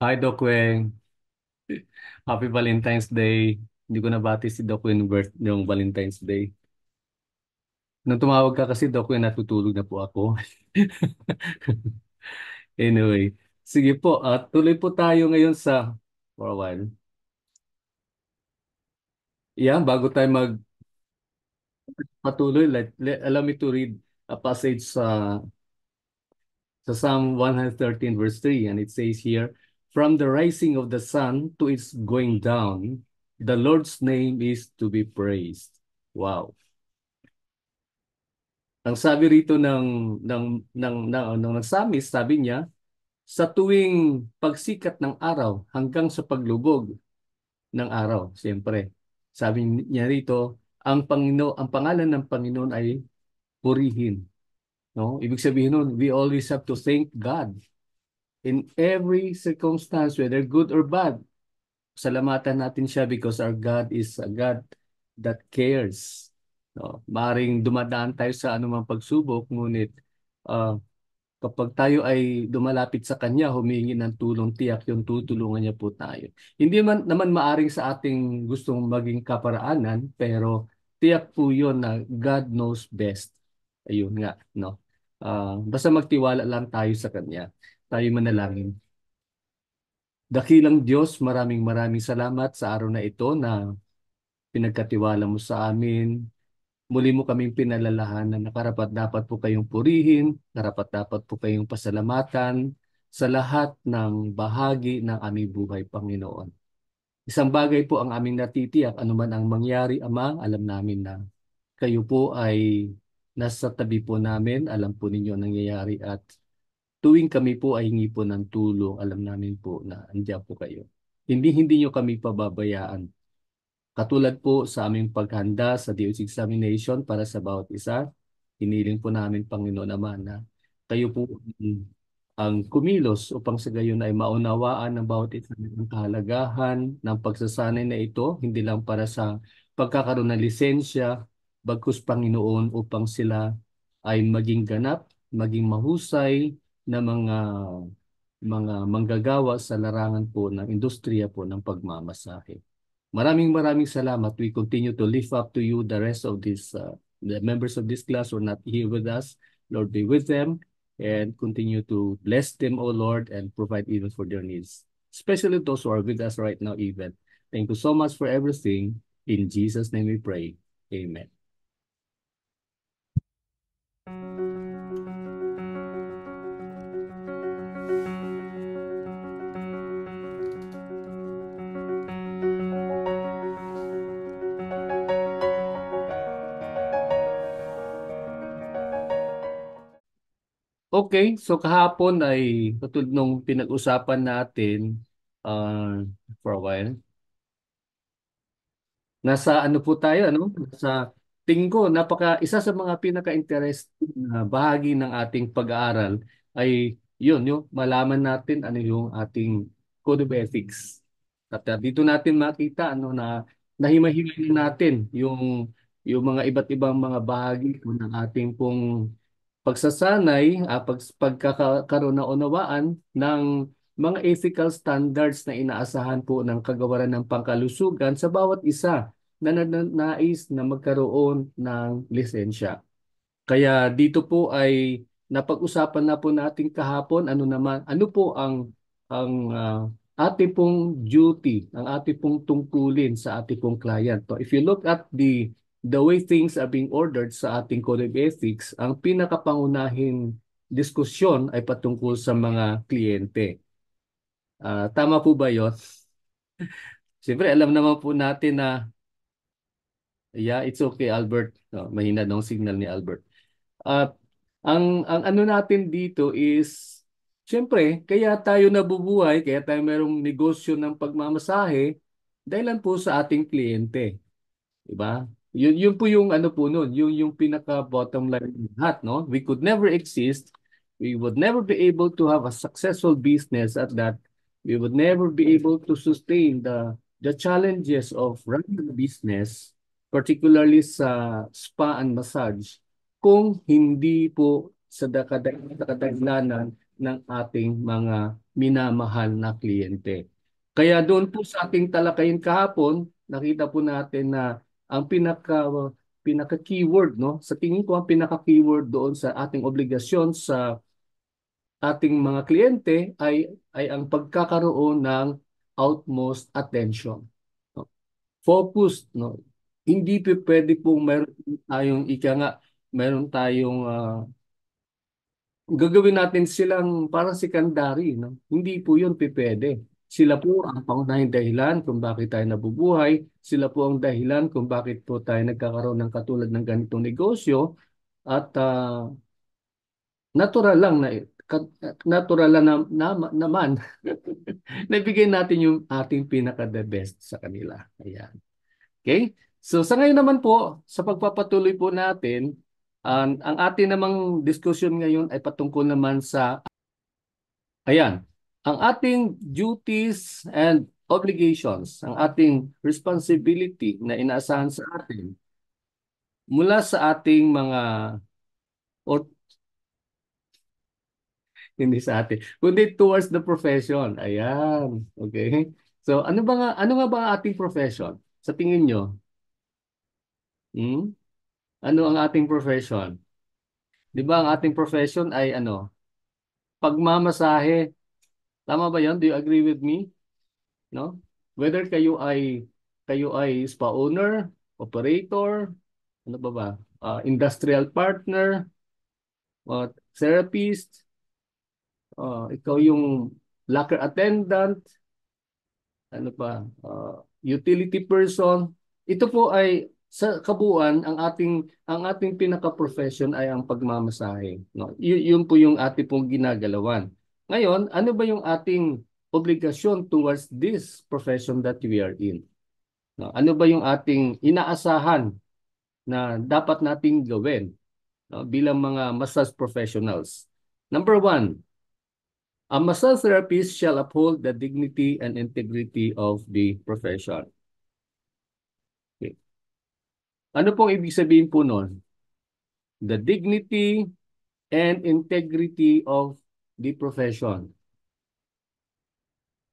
Hi, Doc Weng. Happy Valentine's Day. Hindi ko nabati si Doc Weng yung Valentine's Day. Nung tumawag ka kasi, Doc Weng, natutulog na po ako. Anyway, sige po. Tuloy po tayo ngayon for a while. Yeah, bago tayo magpatuloy, allow me to read a passage sa Psalm 113 verse 3. And it says here, "From the rising of the sun to its going down, the Lord's name is to be praised." Wow. Ang sabi rito ng nagsamis, sabi niya, sa tuwing pagsikat ng araw hanggang sa paglubog ng araw, siyempre. Sabi niya rito, ang pangalan ng Panginoon ay purihin. No? Ibig sabihin nun, we always have to thank God in every circumstance, whether good or bad. Salamatan natin siya because our God is a God that cares. No? Maring dumadaan tayo sa anumang pagsubok, ngunit uh, kapag tayo ay dumalapit sa Kanya, humingi ng tulong, tiyak yung tutulungan niya po tayo. Hindi man naman maaring sa ating gustong maging kaparaanan, pero tiyak po yun na God knows best. Ayun nga, no? Basta magtiwala lang tayo sa Kanya. Tayo manalangin. Dakilang Diyos, maraming maraming salamat sa araw na ito na pinagkatiwala mo sa amin. Muli mo kaming pinalalahanan na karapat-dapat po kayong purihin, karapat-dapat po kayong pasalamatan sa lahat ng bahagi ng aming buhay, Panginoon. Isang bagay po ang aming natitiyak, anuman ang mangyari, Ama, alam namin na kayo po ay nasa tabi po namin, alam po ninyo ang nangyayari at tuwing kami po ay hingi po ng tulong, alam namin po na andiyan po kayo. Hindi nyo kami pababayaan. Katulad po sa aming paghanda sa DOH examination para sa bawat isa, hiniling po namin, Panginoon naman, na kayo po ang kumilos upang sa gayon ay maunawaan ng bawat isa ng kahalagahan ng pagsasanay na ito, hindi lang para sa pagkakaroon ng lisensya, bagkus Panginoon upang sila ay maging ganap, maging mahusay na mga manggagawa sa larangan po ng industriya po ng pagmamasahe. Maraming maraming salamat. We continue to lift up to you the rest of the members of this class who are not here with us. Lord, be with them and continue to bless them, O Lord, and provide even for their needs, especially those who are with us right now even. Thank you so much for everything. In Jesus' name we pray. Amen. Okay, so kahapon ay katulad nung pinag-usapan natin for a while. Nasa ano po tayo, ano? Sa tingin ko, isa sa mga pinaka-interesting na bahagi ng ating pag-aaral ay yun, yung malaman natin ano yung ating code of ethics. At dito natin makita ano na nahimay-himay na natin yung mga iba't ibang mga bahagi po ng ating pong pagsasanay, pagkakaroon ng unawaan ng mga ethical standards na inaasahan po ng kagawaran ng pangkalusugan sa bawat isa na nais na magkaroon ng lisensya. Kaya dito po ay napag-usapan na po natin kahapon ano po ang ating pong duty, ang ating pong tungkulin sa ating pong client. So if you look at the way things are being ordered sa ating Code of Ethics, ang pinakapangunahing diskusyon ay patungkol sa mga kliyente. Tama po ba 'yon? Siyempre alam naman po natin na yeah, it's okay Albert. No, mahina ng signal ni Albert. At ang ano natin dito is, siyempre, kaya tayo nabubuhay, kaya tayo mayroong negosyo ng pagmamasahe, dahilan po sa ating kliyente. Diba? Yun po yung ano po nun, yung pinaka bottom line ng lahat, no? We could never exist. We would never be able to have a successful business at that. We would never be able to sustain the challenges of running a business, particularly sa spa and massage, kung hindi po sa kadagdanan ng ating mga minamahal na kliyente. Kaya doon po sa ating talakayin kahapon, nakita po natin na ang pinaka keyword, sa tingin ko ang pinaka keyword doon sa ating obligasyon sa ating mga kliyente ay ang pagkakaroon ng utmost attention. No? Focused, no? Hindi po pwede pong meron tayong meron tayong gagawin natin silang parang secondary, no? Hindi po 'yun pwede. Sila po ang pangunahing dahilan kung bakit tayo nabubuhay. Sila po ang dahilan kung bakit po tayo nagkakaroon ng katulad ng ganitong negosyo at natural lang natural lang naman naibigay natin yung ating pinaka the best sa kanila. Ayan. Okay? So sa ngayon naman po, sa pagpapatuloy po natin, ang ating namang diskusyon ngayon ay patungkol naman sa, ayan, ang ating duties and obligations, ang ating responsibility na inaasahan sa atin mula sa ating mga, o hindi sa atin, kundi towards the profession. Ayan. Okay? So ano nga ba ang ating profession? Sa tingin nyo? Hmm? Ano ang ating profession? Di ba ang ating profession ay ano? Pagmamasahe. Tama ba 'yon? Do you agree with me? No? Whether kayo ay spa owner, operator, ano ba ba? Industrial partner, therapist, ikaw yung locker attendant, ano pa? Utility person. Ito po ay sa kabuuan ang ating pinaka-profession ay ang pagmamasahe, no? Yun po yung ating pong ginagalawan. Ngayon, ano ba yung ating obligasyon towards this profession that we are in? No? Ano ba yung ating inaasahan na dapat nating gawin, no, bilang mga massage professionals? Number one, a massage therapist shall uphold the dignity and integrity of the profession. Okay. Ano pong ibig sabihin po nun? The dignity and integrity of the profession.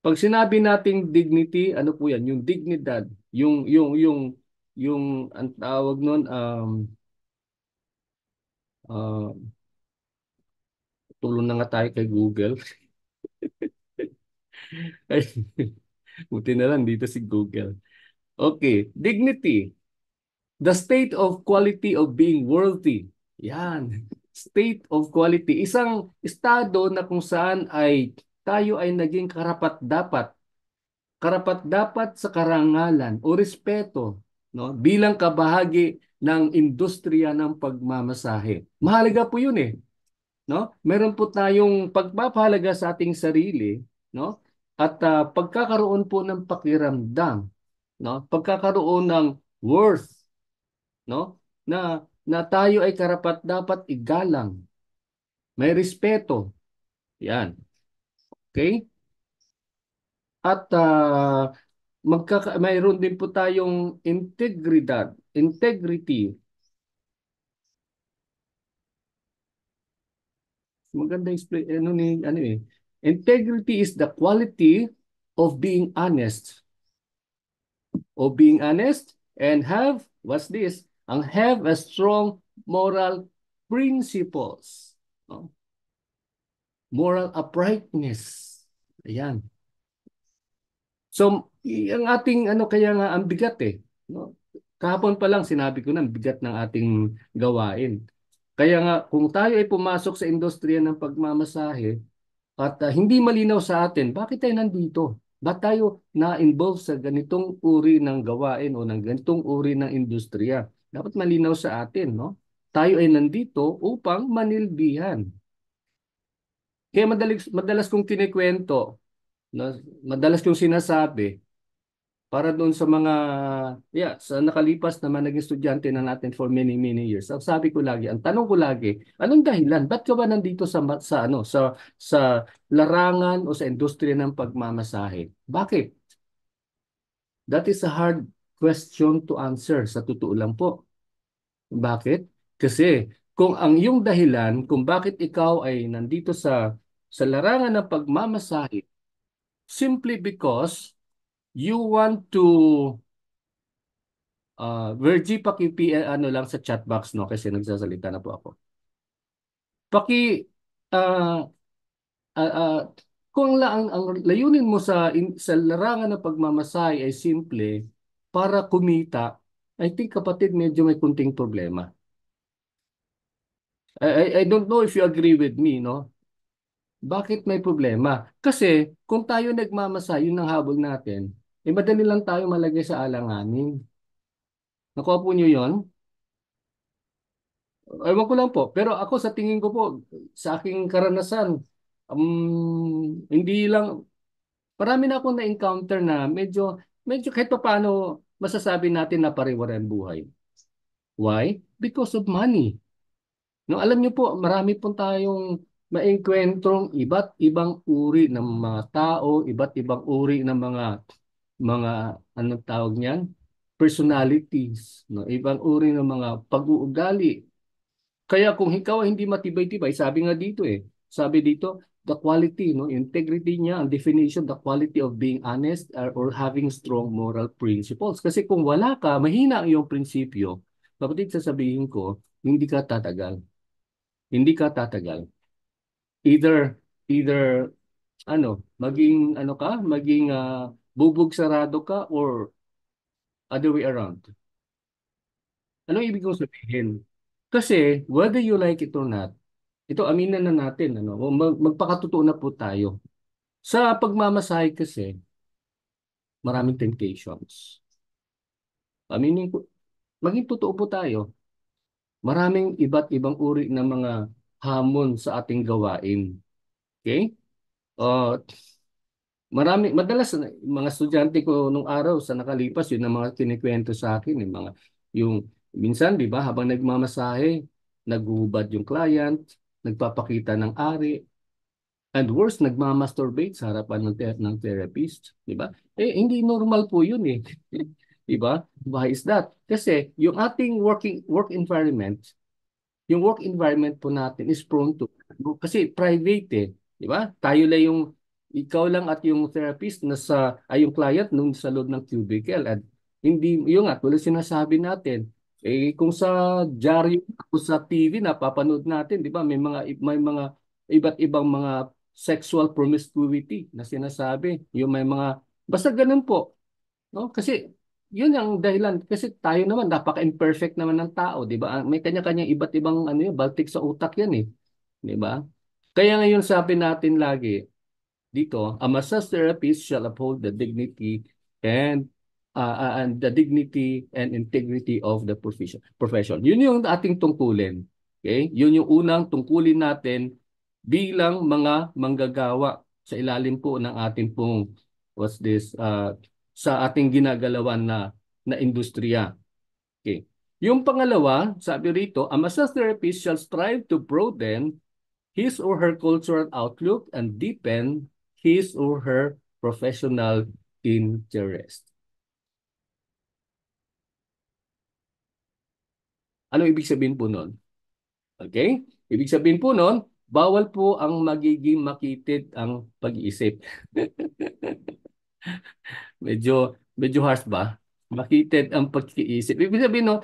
Pag sinabi nating dignity, ano po yan? Yung dignidad, yung ang tawag nun, uh, tulong na nga tayo kay Google. Ay, buti na lang dito si Google. Okay, dignity. The state of quality of being worthy. Yan. State of quality. Isang estado na kung saan ay tayo ay naging karapat-dapat sa karangalan o respeto, no, bilang kabahagi ng industriya ng pagmamasahe. Mahalaga po 'yun no? Meron po tayong pagpapahalaga sa ating sarili, no? At pagkakaroon po ng pakiramdam, no? Pagkakaroon ng worth, no? Na tayo ay karapat-dapat igalang, may respeto. Yan. Okay? At mayroon din po tayong integrity. Maganda explain ano. Integrity is the quality of being honest and what's this? Ang have a strong moral principles. No? Moral uprightness. Ayan. So, ang ating kaya nga ang bigat no? Kahapon pa lang sinabi ko na ang bigat ng ating gawain. Kaya nga kung tayo ay pumasok sa industriya ng pagmamasahe at hindi malinaw sa atin, bakit tayo nandito? Ba't tayo na-involve sa ganitong uri ng gawain o ng ganitong uri ng industriya? Dapat malinaw sa atin, no? Tayo ay nandito upang manilbihan. Kaya madalas kong kinikwento, no? Madalas kong sinasabi, para doon sa mga, sa nakalipas naman naging estudyante na natin for many, many years. Ang sabi ko lagi, ang tanong ko lagi, anong dahilan? Ba't ka ba nandito sa larangan o sa industriya ng pagmamasahe? Bakit? That is a hard question to answer, sa totoo lang po. Bakit? Kasi kung ang iyong dahilan kung bakit ikaw ay nandito sa sa larangan ng pagmamasahe simply because you want to Virgie, ano lang sa chat box, no, kasi nagsasalita na po ako. Paki ah ah, ah, kung ang layunin mo sa larangan ng pagmamasahe ay simple para kumita, I think kapatid medyo may kunting problema. I don't know if you agree with me, no? Bakit may problema? Kasi kung tayo nagmamasahe, yun ang habol natin, eh madali lang tayo malagay sa alanganin. Nakuha po niyo yon? Ewan ko lang po. Pero ako sa tingin ko po, sa aking karanasan, hindi lang, marami na akong na-encounter na medyo kahit pa paano masasabi natin na pariwara ang buhay. Why? Because of money. No, alam niyo po, marami po tayong maengkwentrong iba't ibang uri ng mga tao, iba't ibang uri ng mga anong tawag niyan? Personalities, no? Ibang uri ng mga pag-uugali. Kaya kung ikaw ay hindi matibay-tibay, sabi nga dito sabi dito, the quality, no, integrity niya, ang definition, the quality of being honest or having strong moral principles. Kasi kung wala ka, mahina ang iyong prinsipyo, kapatid, sasabihin ko, hindi ka tatagal. Hindi ka tatagal. Either, maging bubog sarado ka or other way around. Ano ibig kong sabihin? Kasi whether you like it or not, ito aminin na natin, magpakatotoo na po tayo. Sa pagmamasahe kasi, maraming temptations. Aminin ko, maging totoo po tayo. Maraming iba't ibang uri ng mga hamon sa ating gawain. Okay? Uh, madalas mga estudyante ko nung araw sa nakalipas, yun ang mga kinikwento sa akin, yung minsan, di ba, habang nagmamasahe, naguhubad yung client, nagpapakita ng ari, and worse, nagmamasturbate sa harapan ng therapist, di ba? Hindi normal po yun eh. Di ba? Why is that? Kasi yung ating yung work environment po natin is prone to, kasi private di ba? Ikaw lang at yung therapist yung client nung sa loob ng cubicle at hindi, yung nga, tulad sinasabi natin, kung sa dyaryo o sa TV na papanood natin, di ba, may mga iba't ibang mga sexual promiscuity na sinasabi, yung may mga, basta ganun po, no? Kasi yun ang dahilan kasi tayo naman napaka-imperfect naman ng tao, 'di ba? May kanya-kanyang iba't ibang baltik sa utak 'yan 'di ba? Kaya ngayon sabi natin lagi dito, a massage therapist shall uphold the dignity and the dignity and integrity of the profession. Yun yung ating tungkulin. Okay? Yun yung unang tungkulin natin bilang mga manggagawa sa ilalim po ng ating pong sa ating ginagalawan na industriya. Okay. Yung pangalawa, sabi rito, a massage therapist shall strive to broaden his or her cultural outlook and deepen his or her professional interest. Ano ibig sabihin po nun? Okay? Ibig sabihin po nun, bawal po ang magiging makitid ang pag-iisip. Medyo harsh ba? Makitid ang pag-iisip. Ibig sabihin nun,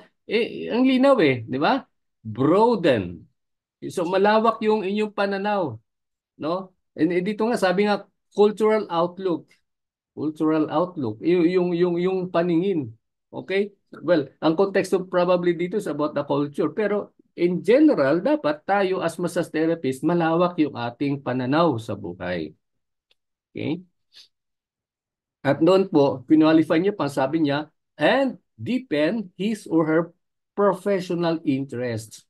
ang linaw di ba? Broaden. So malawak yung inyong pananaw, no? Dito nga sabi nga cultural outlook. Cultural outlook, yung paningin. Okay? Well, ang context of probably dito is about the culture. Pero in general, dapat tayo as massage therapist, malawak yung ating pananaw sa buhay. Okay? At noon po, pinalify niya pa, sabi niya, and deepen his or her professional interests.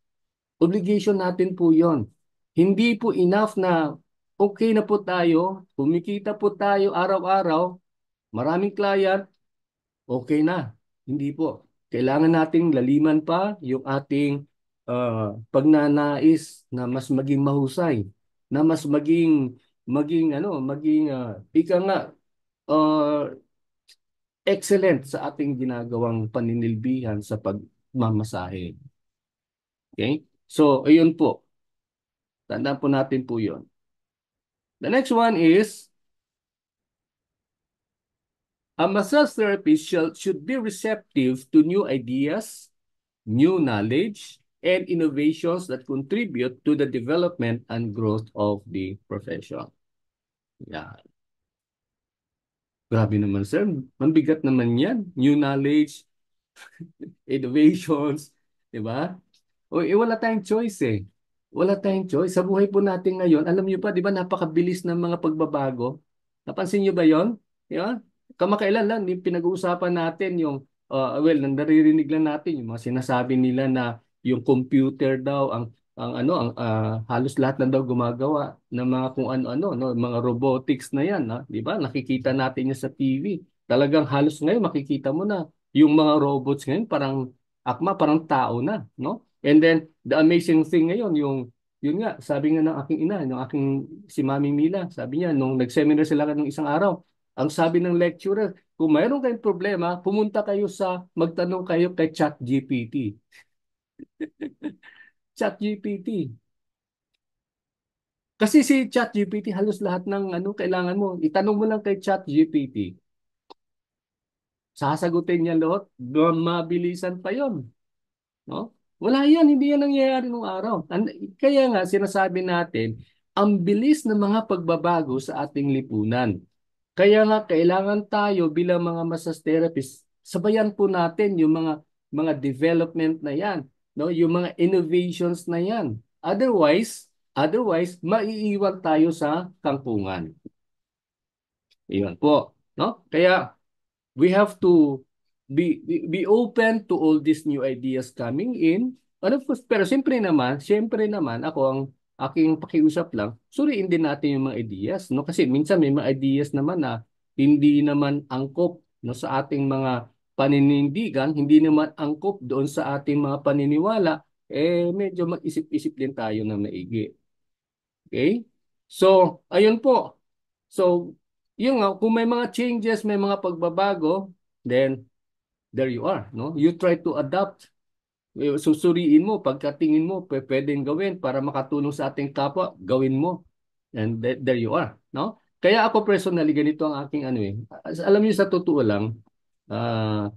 Obligation natin po yon. Hindi po enough na okay na po tayo, kumikita po tayo araw-araw, maraming client, okay na. Hindi po. Kailangan nating laliman pa yung ating pagnanais na mas maging mahusay, na mas ika nga, uh, excellent sa ating ginagawang paninilbihan sa pagmamasahe. Okay? So, ayun po. Tandaan po natin po yun. The next one is a massage therapist should be receptive to new ideas, new knowledge, and innovations that contribute to the development and growth of the profession. Yeah. Grabe naman, sir. Mabigat naman yan. New knowledge, innovations, di ba? O, wala tayong choice eh. Wala tayong choice. Sa buhay po natin ngayon, alam niyo pa, di ba, napakabilis ng mga pagbabago. Napansin niyo ba yon? Di ba? Kamakailan lang, pinag-uusapan natin yung, well, naririnig lang natin yung mga sinasabi nila na yung computer daw, halos lahat na daw gumagawa ng mga kung ano-ano, no? Mga robotics na yan, ha? Di ba? Nakikita natin yan sa TV. Talagang halos ngayon makikita mo na yung mga robots ngayon parang akma, parang tao na, no? And then the amazing thing ngayon, yun nga, sabi nga ng aking ina, ng aking si Mami Mila, sabi niya nung nag-seminar sila nung isang araw, ang sabi ng lecturer, kung mayroon kayong problema, pumunta kayo magtanong kayo kay ChatGPT. ChatGPT. Kasi si ChatGPT halos lahat ng ano kailangan mo, itanong mo lang kay ChatGPT. Sasagutin niya lahat, mabilisan pa 'yon. No? Wala yan, hindi yan nangyayari nung araw. Kaya nga sinasabi natin, ang bilis ng mga pagbabago sa ating lipunan. Kaya nga kailangan tayo bilang mga massage therapist, sabayan po natin yung mga development na yan, no? Yung mga innovations na yan. Otherwise maiiwan tayo sa kangkungan. Iyon po, no? Kaya we have to be open to all these new ideas coming in. Ano po, pero siyempre naman ako ang aking pakiusap lang, suriin din natin yung mga ideas, no? Kasi minsan may mga ideas naman na hindi naman angkop no sa ating mga paninindigan, hindi naman angkop doon sa ating mga paniniwala, medyo mag-isip-isip din tayo na maigi. Okay? So, ayun po. So, yun nga, kung may mga changes, may mga pagbabago, then there you are, no? You try to adapt. Susuriin mo, pagkatingin mo, pwedeng gawin para makatulong sa ating kapwa, gawin mo. And there you are, no? Kaya ako personally, ganito ang aking ano eh. Alam niyo sa totoo lang, ah,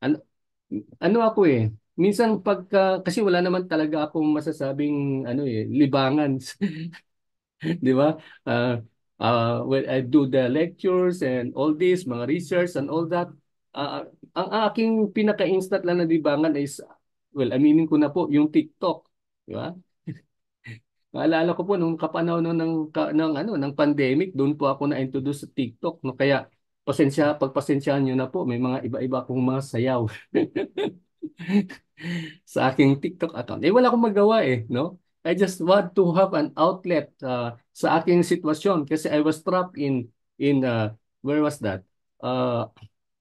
ano, ano ako eh, minsan kasi wala naman talaga akong masasabing ano eh, libangan. Di ba? Uh, when I do the lectures and all this, mga research and all that, ang aking pinaka-instant lang na libangan is, well, aminin ko na po, yung TikTok. Di ba? Naalala ko po nung kapanahon ng pandemic, doon po ako na-introduce sa TikTok. No? Kaya pagpasensyahan nyo na po, may mga iba-iba akong mga sayaw. Sa aking TikTok account. Wala akong magawa no? I just want to have an outlet sa aking sitwasyon kasi I was trapped in where was that? Uh,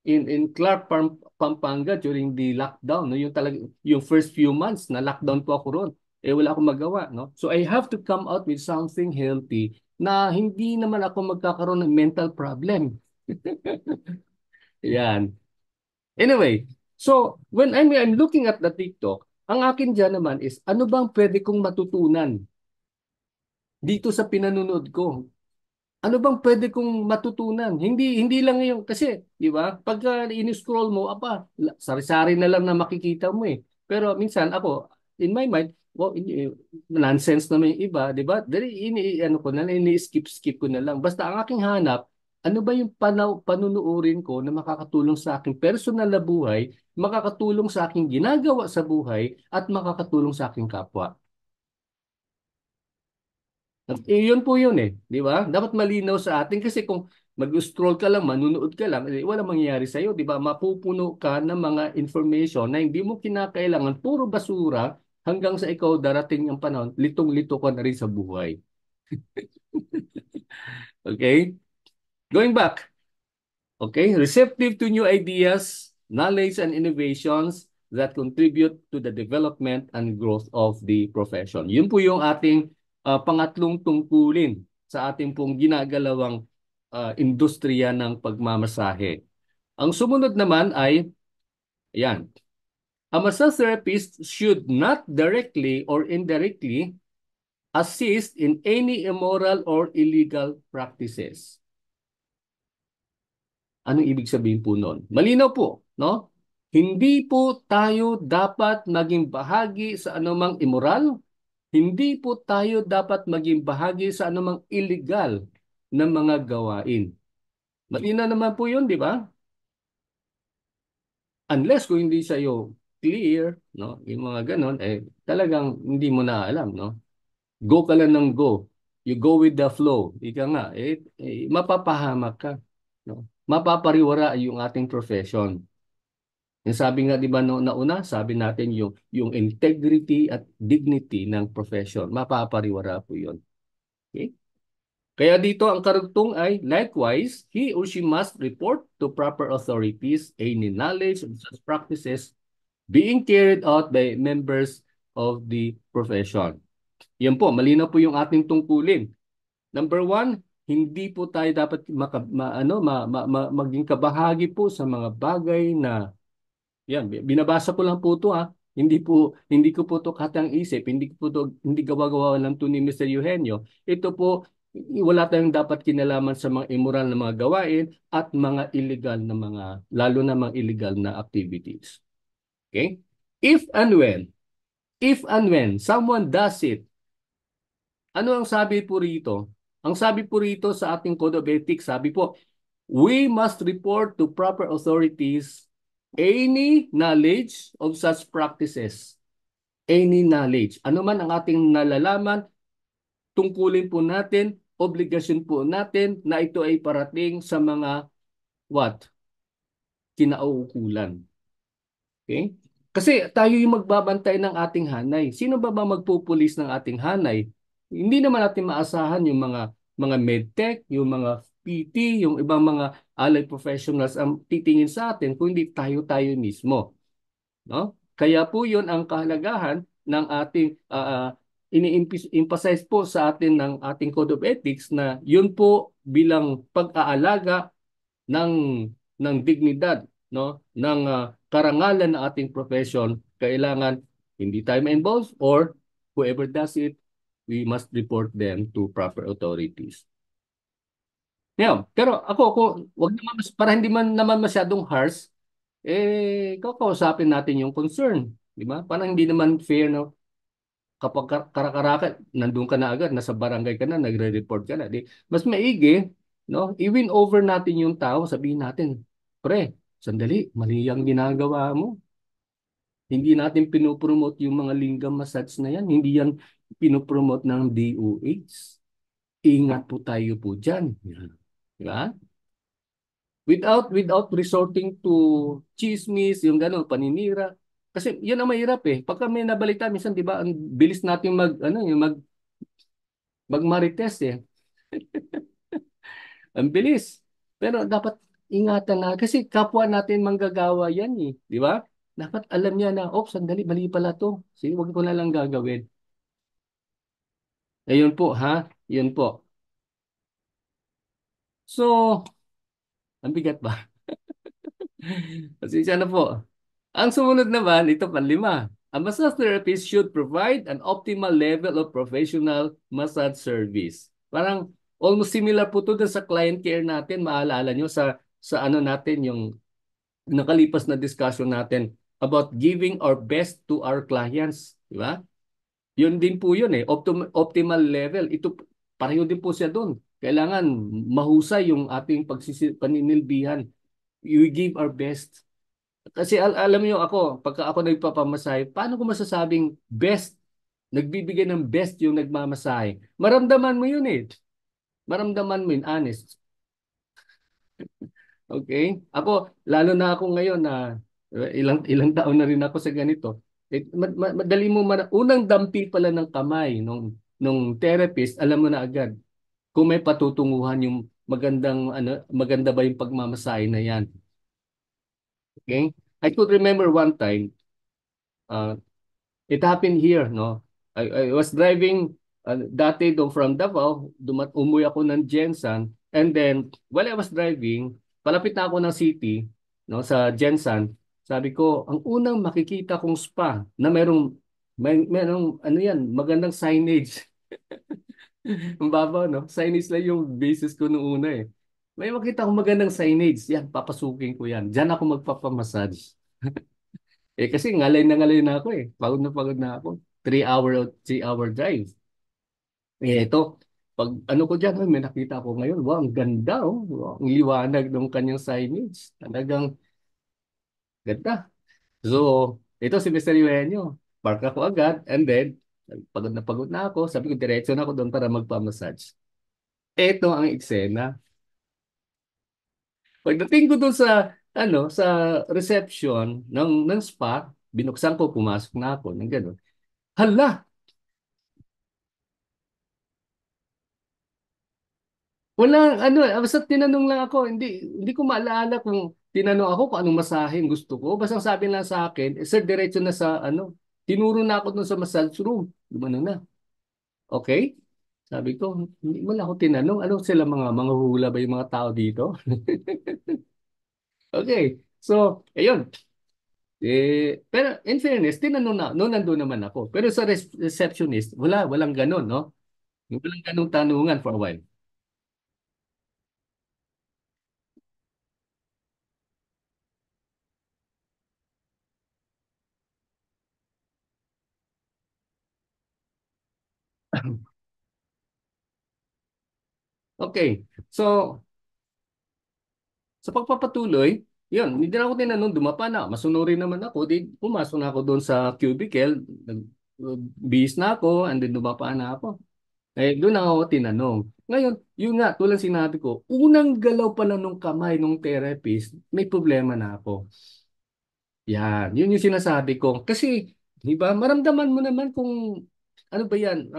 in Clark, Pampanga during the lockdown, no? Yung talaga yung first few months na lockdown po ako roon. Wala akong magawa, no? So I have to come out with something healthy na hindi naman ako magkakaroon ng mental problem. Yan. Anyway, so when I'm looking at the TikTok, ang akin dyan naman is ano bang pwede kong matutunan dito sa pinanonood ko? Ano bang pwede kong matutunan? Hindi lang ngayon kasi, 'di ba? Pagka ini-scroll mo, sari-sari na lang na makikita mo eh. Pero minsan ako, in my mind, well, nonsense naman yung iba, 'di ba? Dali ano ko na, ini-skip ko na lang. Basta ang aking hanap, ano ba yung panunuorin ko na makakatulong sa aking personal na buhay, makakatulong sa aking ginagawa sa buhay, at makakatulong sa aking kapwa. Yun po yun di ba? Dapat malinaw sa atin kasi kung mag-scroll ka lang, manunood ka lang, wala mangyayari sa iyo, di ba? Mapupuno ka ng mga information na hindi mo kinakailangan, puro basura, hanggang sa ikaw darating ang panahon, litong-lito ka na rin sa buhay. Okay? Going back. Okay? Receptive to new ideas, knowledge, and innovations that contribute to the development and growth of the profession. Yun po yung ating pangatlong tungkulin sa ating pong ginagalawang industriya ng pagmamasahe. Ang sumunod naman ay, ayan, a massage therapist should not directly or indirectly assist in any immoral or illegal practices. Anong ibig sabihin po nun? Malinaw po, no? Hindi po tayo dapat maging bahagi sa anumang immoral. Hindi po tayo dapat maging bahagi sa anumang illegal na mga gawain. Malinaw naman po yun, di ba? Unless kung hindi sa iyo clear, no? Yung mga ganon, talagang hindi mo na alam, no? Go ka lang ng go. You go with the flow. Ika nga, mapapahamak ka. No? Mapapariwara yung ating profession. Yung sabi nga, di ba, no, nauna, sabi natin yung integrity at dignity ng profession. Mapapariwara po yun. Okay? Kaya dito ang karugtong ay, likewise, he or she must report to proper authorities any knowledge of such practices being carried out by members of the profession. Yan po, malinaw po yung ating tungkulin. Number one, hindi po tayo dapat maging kabahagi po sa mga bagay na, yan, binabasa ko lang po ito hindi ko po ito katang isip, hindi gawa-gawa lang to ni Mr. Eugenio. Ito po, wala tayong dapat kinalaman sa mga immoral na mga gawain at mga illegal na lalo na mga illegal na activities. Okay? If and when, if and when someone does it, ano ang sabi po rito? Ang sabi po rito sa ating Code of Ethics, sabi po, we must report to proper authorities any knowledge of such practices. Any knowledge. Ano man ang ating nalalaman, tungkulin po natin, obligasyon po natin na ito ay parating sa mga what? Kinauukulan. Okay? Kasi tayo yung magbabantay ng ating hanay. Sino ba magpupulis ng ating hanay? Hindi naman natin maasahan yung mga medtech, yung mga PT, yung ibang mga allied professionals ang titingin sa atin kung hindi tayo mismo, no? Kaya po 'yon ang kahalagahan ng ating ini-emphasize po sa atin ng ating Code of Ethics na 'yun po bilang pag-aalaga ng dignidad, no, ng karangalan ng ating profession. Kailangan hindi tayo ma-involve, or whoever does it, we must report them to proper authorities. Yeah, pero ako wag naman para hindi man naman masyadong harsh, kakausapin natin yung concern, di ba? Parang hindi naman fair, no? Kapag karakaraka, nandun ka na agad, nasa barangay ka na, nagre-report ka na. Di, mas maigi, no? I-win over natin yung tao, sabihin natin, pre, sandali, mali ang ginagawa mo. Hindi natin pinopromote yung mga lingam massage na yan. Hindi yan pinopromote ng DOH. Ingat po tayo po dyan. Yan. Di ba? Without resorting to chismis, yung gano'n, paninira. Kasi yan ang mahirap eh. Pagka may nabalita, minsan 'di ba, ang bilis natin magmarites eh. Ang bilis. Pero dapat ingatan na kasi kapwa natin manggagawa yan eh, 'di ba? Dapat alam niya na, oh, sandali, mali pala 'to. Sige, wag ko na lang gagawin. Ayun po, ha? Yun po. So, ang bigat ba? Pasensya na po. Ang sumunod naman, ito panlima. A massage therapist should provide an optimal level of professional massage service. Parang almost similar po to dun sa client care natin. Maalala nyo sa ano natin, yung nakalipas na discussion natin about giving our best to our clients. Di ba? Yun din po yun eh. Optimal level. Ito, pareho din po siya doon. Kailangan mahusay yung ating paninilbihan. We give our best. Kasi alam niyo ako, pagka ako nagpapamasahe, paano ko masasabing best, nagbibigay ng best yung nagmamasahe? Maramdaman mo yun eh. Maramdaman mo yun, honest. Okay? Ako, lalo na ako ngayon na ilang taon na rin ako sa ganito. Madali mo unang dampi pala ng kamay nung therapist, alam mo na agad kung may patutunguhan yung maganda ba yung pagmamasahe na yan. Okay? I could remember one time, uh, it happened here, no? I was driving dati doon from Davao, umuwi ako ng Jensan, and then while I was driving, palapit na ako ng city, no, sa Jensan. Sabi ko, ang unang makikita kong spa na merong ano yan, magandang signage. Ang babaw, no? Signage lang yung basis ko noong una eh. May makita akong magandang signage. Yan, papasukin ko yan. Diyan ako magpapamassage. Kasi ngalay na ako eh. Pagod na ako. 3 hour drive. Ito, pag ano ko dyan, may nakita ko ngayon. Wow, ang ganda oh. Wow, ang liwanag ng kanyang signage. Talagang ganda. So, ito si Mr. Eugenio. Park ako agad and then, pagod na ako. Sabi ko, diretso na ako doon para magpamassage. Ito ang eksena. Pagdating ko doon sa reception ng spa, binuksan ko, pumasok na ako ng gano'n. Hala, wala, ano, basta tinanong lang ako, hindi ko maalala kung tinanong ako kung anong masahe gusto ko. Basta sabi lang sa akin, sir, diretso na sa, tinuro na ako doon sa massage room. Lumano na. Okay? Sabi ko, hindi mo lang ako tinanong, ano sila mga hula ba yung mga tao dito? Okay. So, ayun. Pero in fairness, tinanong na, no, nandun naman ako. Pero sa receptionist, walang ganun, no? Walang ganung tanungan for a while. Okay. So, sa pagpapatuloy, yun, hindi na ako tinanong, dumapa na. Masunurin naman ako. Di, pumasok na ako doon sa cubicle. Bihis na ako, and then dumapa na ako. Doon na ako tinanong. Ngayon, yun nga, tulad sinabi ko, unang galaw pa lang nung kamay nung therapist, may problema na ako. Yan, yun yung sinasabi ko. Kasi, di ba, maramdaman mo naman kung ano ba yan,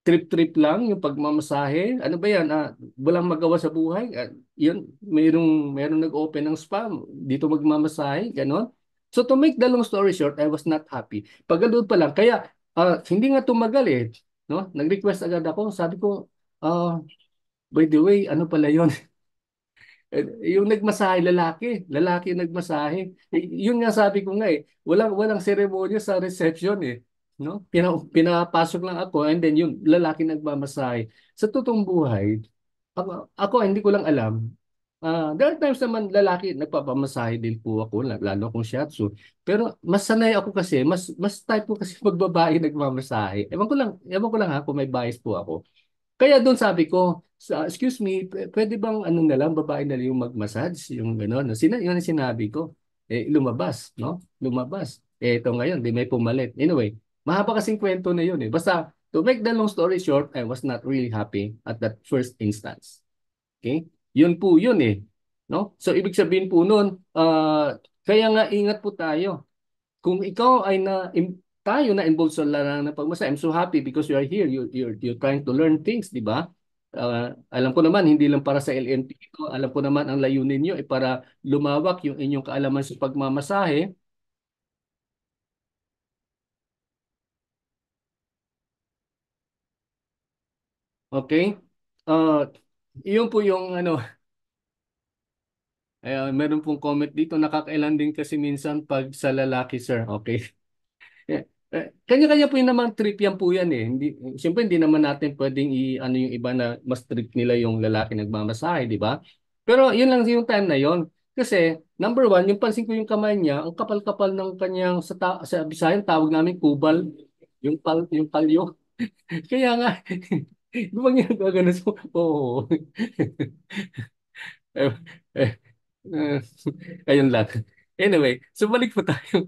trip-trip lang yung pagmamasahe. Ano ba yan, walang magawa sa buhay. Yun, mayroong nag-open ng spa, dito magmamasahe, ganon. So to make the long story short, I was not happy. Paganoon pa lang, kaya hindi nga tumagal eh. No? Nag-request agad ako, sabi ko, ah, by the way, ano pala yun? Yung nagmasahe, lalaki yung nagmasahe. Yun nga sabi ko nga eh, walang seremonya sa reception eh. No? Pinapasok lang ako and then yung lalaki nagmamasahe. Sa totoong buhay, ako hindi ko lang alam. There are times naman lalaki nagpapamasahe din po ako, lalo akong shiatsu. Pero mas sanay ako kasi, mas type ko kasi pagbabae nagmamasahe. Ewan ko lang ha, kung may bias po ako. Kaya doon sabi ko, excuse me, pwede bang ano na lang, babae na lang yung mag-massage, yung gano'n. Yun ang sinabi ko. Lumabas, no? Lumabas. Ito ngayon, di may pumalit. Anyway, mahaba kasing kwento na yun eh. Basta, to make the long story short, I was not really happy at that first instance. Okay? Yun po yun eh. No? So, ibig sabihin po nun, kaya nga ingat po tayo kung ikaw ay tayo na involved sa larangan ng pagmasa, I'm so happy because you are here. You're trying to learn things, di ba? Alam ko naman, hindi lang para sa LNP ito. Alam ko naman, ang layunin nyo ay para lumawak yung inyong kaalaman sa pagmamasahe. Okay? Uh, Iyon po yung ano, meron pong comment dito, nakakailan din kasi minsan pag sa lalaki, sir. Okay? Kanya-kanya po yung namang trip yan po yan eh. Siyempre hindi naman natin pwedeng ano yung iba na mas trip nila yung lalaki nagmamasahe, di ba? Pero yun lang yung time na yon. Kasi number one, yung pansin ko yung kamay niya, ang kapal-kapal ng kanyang sa Bisayan tawag namin kubal, yung palyo. Kaya nga, di ba ginagawa ganun? So, oo. Eh, eh, eh, ayun lang. Anyway, so balik po tayo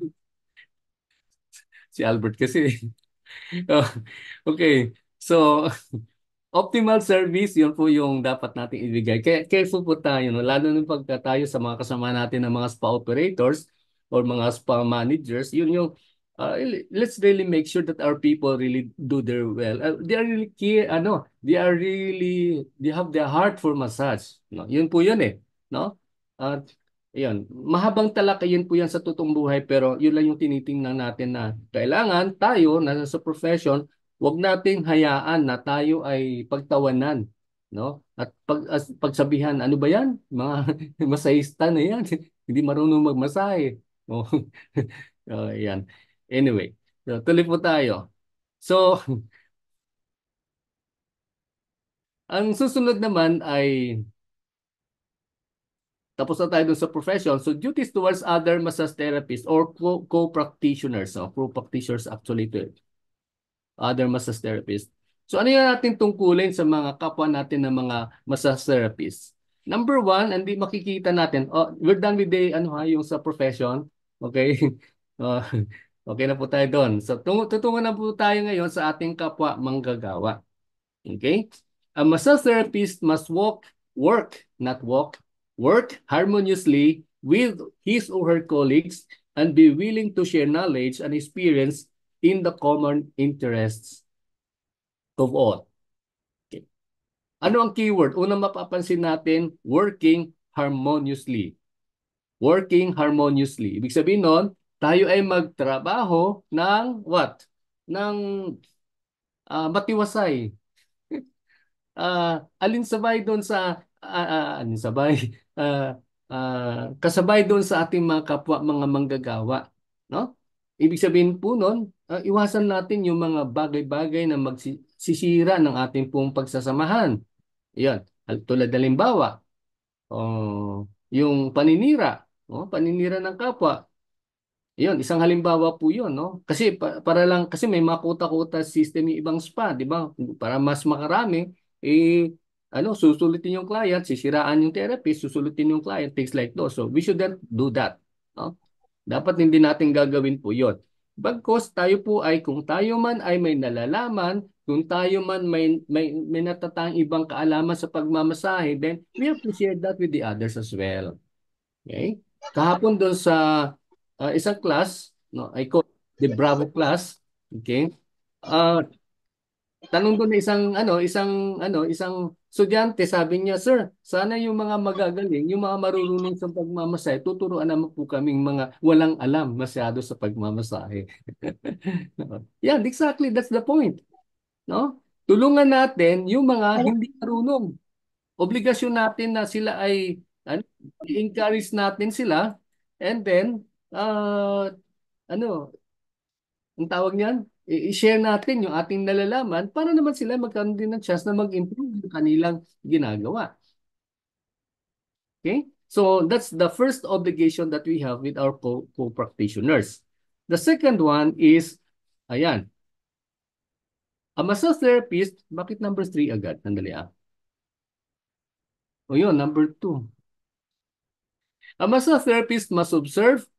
si Albert kasi. Oh, okay. So, optimal service, yun po yung dapat nating ibigay. Kaya careful po tayo, no? Lalo na pagka tayo sa mga kasama natin ng mga spa operators or mga spa managers, yun yung let's really make sure that our people really do their well. They are really they have their heart for massage. No? Yun po yun eh. No? At yun, mahabang talaka yun po yan sa totoong buhay pero yun lang yung tinitingnan natin na kailangan tayo na sa profession. Huwag nating hayaan na tayo ay pagtawanan, no? At pagsabihan, ano ba 'yan? Mga masahista na 'yan. Hindi marunong magmasahe. Oh. Yan. Anyway, so, tuloy po tayo. So, Ang susunod naman ay tapos na tayo dun sa profession. So, duties towards other massage therapists or co-practitioners. No? Co-practitioners actually to other massage therapists. So, ano yung natin tungkulin sa mga kapwa natin ng mga massage therapists? Number one, hindi makikita natin. Oh, we're done with the, ano ha, yung sa profession. Okay? Oh, okay na po tayo doon. So, tutungo na po tayo ngayon sa ating kapwa manggagawa. Okay? A massage therapist must not work harmoniously with his or her colleagues and be willing to share knowledge and experience in the common interests of all. Okay. Ano ang keyword? Unang mapapansin natin, working harmoniously. Working harmoniously. Ibig sabihin nun, tayo ay magtrabaho ng what? Ng matiwasay. Alinsabay doon sa alinsabay kasabay doon sa ating mga kapwa mga manggagawa, no? Ibig sabihin po noon, iwasan natin yung mga bagay-bagay na magsisira ng ating pong pagsasamahan. Yan, tulad halimbawa, yung paninira, no? Paninira ng kapwa. Yun, isang halimbawa po yun, no? Kasi para lang, kasi may makuta-kuta system yung ibang spa, di ba? Para mas makarami, susulitin yung client, sisiraan yung therapist, susulitin yung client, things like those. So, we shouldn't do that, no? Dapat hindi natin gagawin po yun. Bagkus tayo po ay, kung tayo man ay may nalalaman, kung tayo man may natatang ibang kaalaman sa pagmamasahe, then we have to share that with the others as well. Okay? Kahapon doon sa isang class, no, I call the Bravo class, okay? Uh, tanong doon na isang estudyante, sabi niya, "Sir, sana yung mga magagaling, yung mga marurunong sa pagmamasahe, tuturuan naman po kaming mga walang alam masyado sa pagmamasahe." Yan, exactly, that's the point, no? Tulungan natin yung mga Wala. hindi marunong. Obligasyon natin na sila ay ano, i-encourage natin sila and then ano, ang tawag niyan, i-share natin yung ating nalalaman para naman sila magkaroon din ng chance na mag-improve yung kanilang ginagawa. Okay? So that's the first obligation that we have with our co-practitioners. The second one is, ayan, a massage therapist, bakit number 3 agad? Nandali ah. O yun, number 2. A massage therapist must observe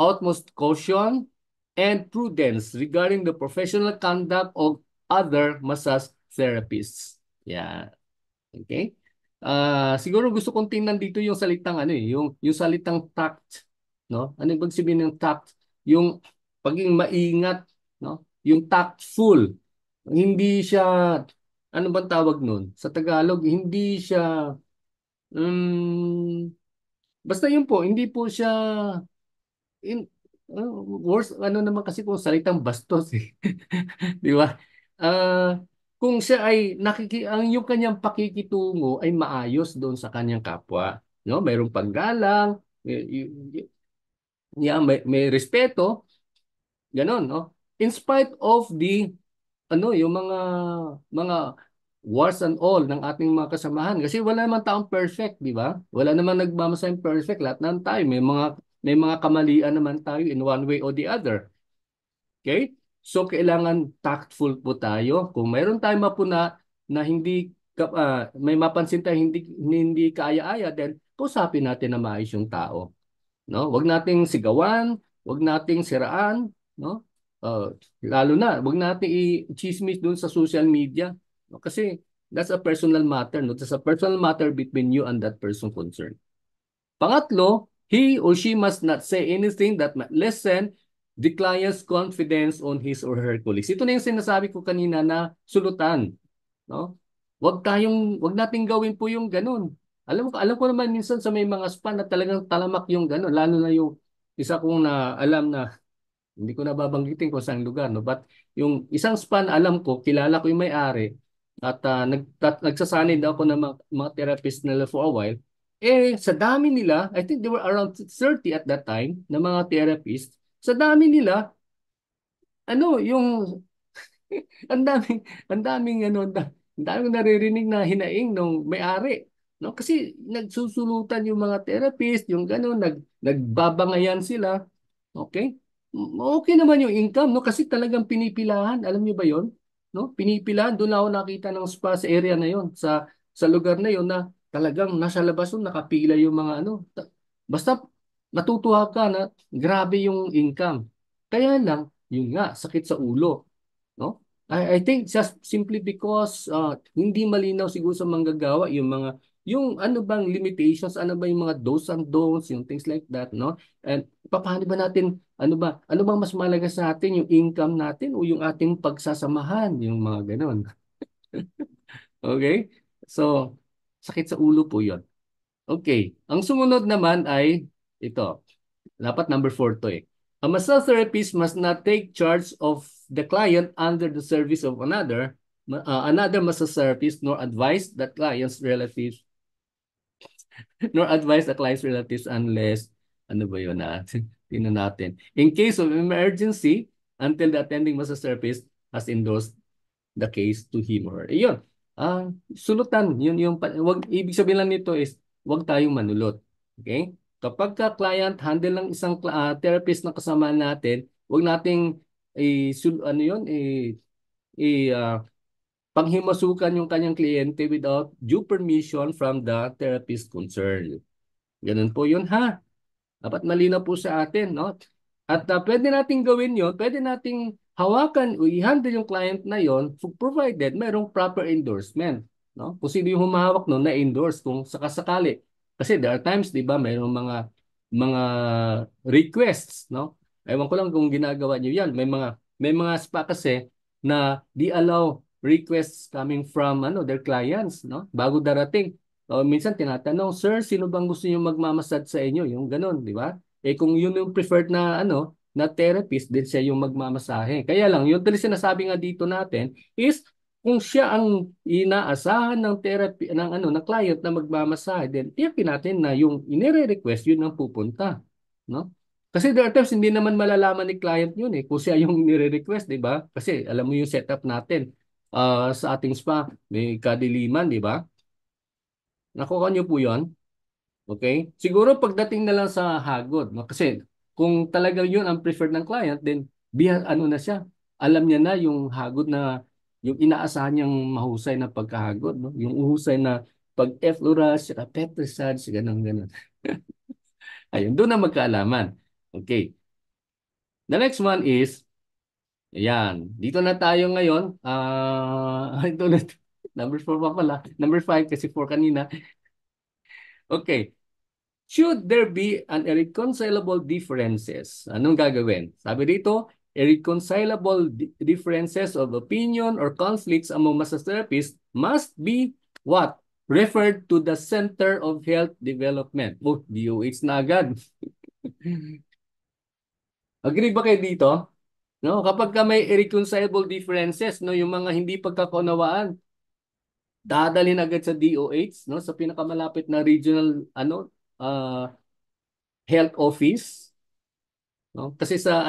utmost caution and prudence regarding the professional conduct of other massage therapists. Yeah. Okay? Siguro gusto kong tingnan dito yung salitang yung salitang tact, no? Ano ibig sabihin ng tact? Yung pagiging maingat, no? Yung tactful. Hindi siya ano bang tawag nun? Sa Tagalog, hindi siya um, basta yun po, hindi po siya in, worse, ano naman kasi kung salitang bastos eh. Di ba? Ah, kung siya ay ang yung kanyang pakikitungo ay maayos doon sa kanyang kapwa, no? Mayroong paggalang, may respeto, ganon, no? In spite of the yung mga wars and all ng ating mga kasamahan kasi wala naman taong perfect, di ba? Wala naman nagmamasayang perfect, lahat ng tayo may mga kamalian naman tayo in one way or the other. Okay? So kailangan tactful po tayo. Kung mayroon tayong mapuna na may mapansin tayo hindi kaaya-aya, then kausapin natin na maayos yung tao. No? Wag nating sigawan, wag nating siraan, no? Lalo na, wag nating i-chismis doon sa social media, no? Kasi that's a personal matter, no? That's a personal matter between you and that person concerned. Pangatlo, he or she must not say anything that might lessen the client's confidence on his or her colleagues. Ito na yung sinasabi ko kanina na sulutan, no? Wag nating gawin po yung ganun. Alam ko naman minsan sa may mga spa na talagang talamak yung ganun, lalo na yung isa kong na alam na hindi ko nababanggitin kung saan lugar, no? But yung isang spa na alam ko, kilala ko yung may-ari at nagsasanid ako ng mga therapist nila for a while. Sa dami nila, I think they were around 30 at that time na mga therapist. Sa dami nila, yung ang daming Ang dami kong naririnig na hinaing nung may-ari. No? Kasi nagsusulutan yung mga therapist, yung gano'n, nagbabangayan sila. Okay? Okay naman yung income, no? Kasi talagang pinipilahan. Alam niyo ba yon? No? Pinipilahan. Doon ako nakita ng spa sa area na yon, sa lugar na yon na talagang nasa labas doon, nakapila yung mga ano. Basta matutuwa ka na grabe yung income. Kaya lang, yun nga, sakit sa ulo. No? I think just simply because hindi malinaw siguro sa manggagawa yung ano bang limitations, ano ba yung mga do's and don'ts, yung things like that, no? And paano ba natin, ano bang mas mahalaga sa atin, yung income natin o yung ating pagsasamahan, yung mga ganon. Okay? So, sakit sa ulo po yon. Okay. Ang sumunod naman ay ito. Dapat number 4 to eh. A massage therapist must not take charge of the client under the service of another massage therapist, nor advise the client's relatives, nor advise the client's relatives unless, ano ba yun tingnan natin. In case of emergency, until the attending massage therapist has endorsed the case to him or her. Iyon. Sulutan, yun yung ibig sabihin lang nito is wag tayong manulot. Okay? Kapag ka client handle ng isang therapist na kasama natin, wag nating ano yun, i panghimasukan yung kanyang kliyente without due permission from the therapist concerned. Ganun po yun ha. Dapat malinaw po sa atin, no? At pwede nating gawin yon, pwede nating hawakan o i-handle yung client na yon provided mayroong proper endorsement, no? Kung sino yung humahawak no na-endorse kung sakasakali. Kasi there are times, 'di ba, mayroong mga requests, no? Ewan ko lang kung ginagawa niyo 'yan. May mga spa kasi na di allow requests coming from their clients, no? Bago darating. O minsan tinatanong, sir, sino bang gusto niyo magmamasad sa inyo? Yung ganun, di ba? Eh kung yun yung preferred na na therapist, din siya yung magmamasahe. Kaya lang, yung tuloy sinasabi nga dito natin is kung siya ang inaasahan ng therapy ng client na magmamasahe, then tiyakin natin na yung inire-request yun ang pupunta, no? Kasi there are times hindi naman malalaman ni client yun kung siya yung nire-request, di ba? Kasi alam mo yung setup natin sa ating spa, may kadiliman, di ba? Nakuha niyo po yun? Okay? Siguro pagdating na lang sa hagod, no? Kasi kung talagang yun ang preferred ng client, then ano na siya, alam niya na yung hagod na yung inaasahan niyang mahusay na pagkahagod, no? Yung uhusay na pag-effleurage, saka pet massage, ganun, ganun. Ayun, doon na magkaalaman. Okay. The next one is, ayan, dito na tayo ngayon. Ito na, number 4 pa pala. Number 5 kasi 4 kanina. Okay. Should there be an irreconcilable differences? Anong gagawin? Sabi dito, irreconcilable differences of opinion or conflicts among massage therapists must be what? Referred to the Center of Health Development. Oh, DOH na agad. Agree ba kayo dito? No, kapag ka may irreconcilable differences, no, yung mga hindi pagkakaunawaan, dadalhin agad sa DOH, no, sa pinakamalapit na regional health office. No? Kasi sa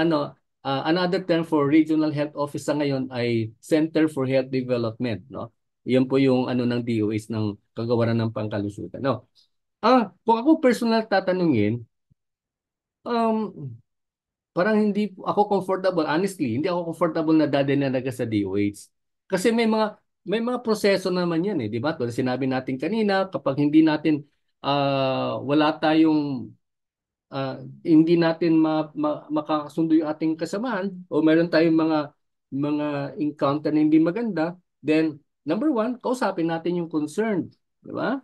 another term for regional health office sa ngayon ay Center for Health Development, no? Iyon po yung ng DOH ng Kagawaran ng Pangkalusugan. No. Kung ako personal tatanungin, um parang hindi ako comfortable, honestly, hindi ako comfortable na dadalhin na agad sa DOH. Kasi may mga proseso naman 'yan 'di ba? Tulad sinabi natin kanina, kapag hindi natin wala tayong hindi natin makakasundo yung ating kasamahan o meron tayong mga encounter na hindi maganda, then number one, kausapin natin yung concerned, di ba?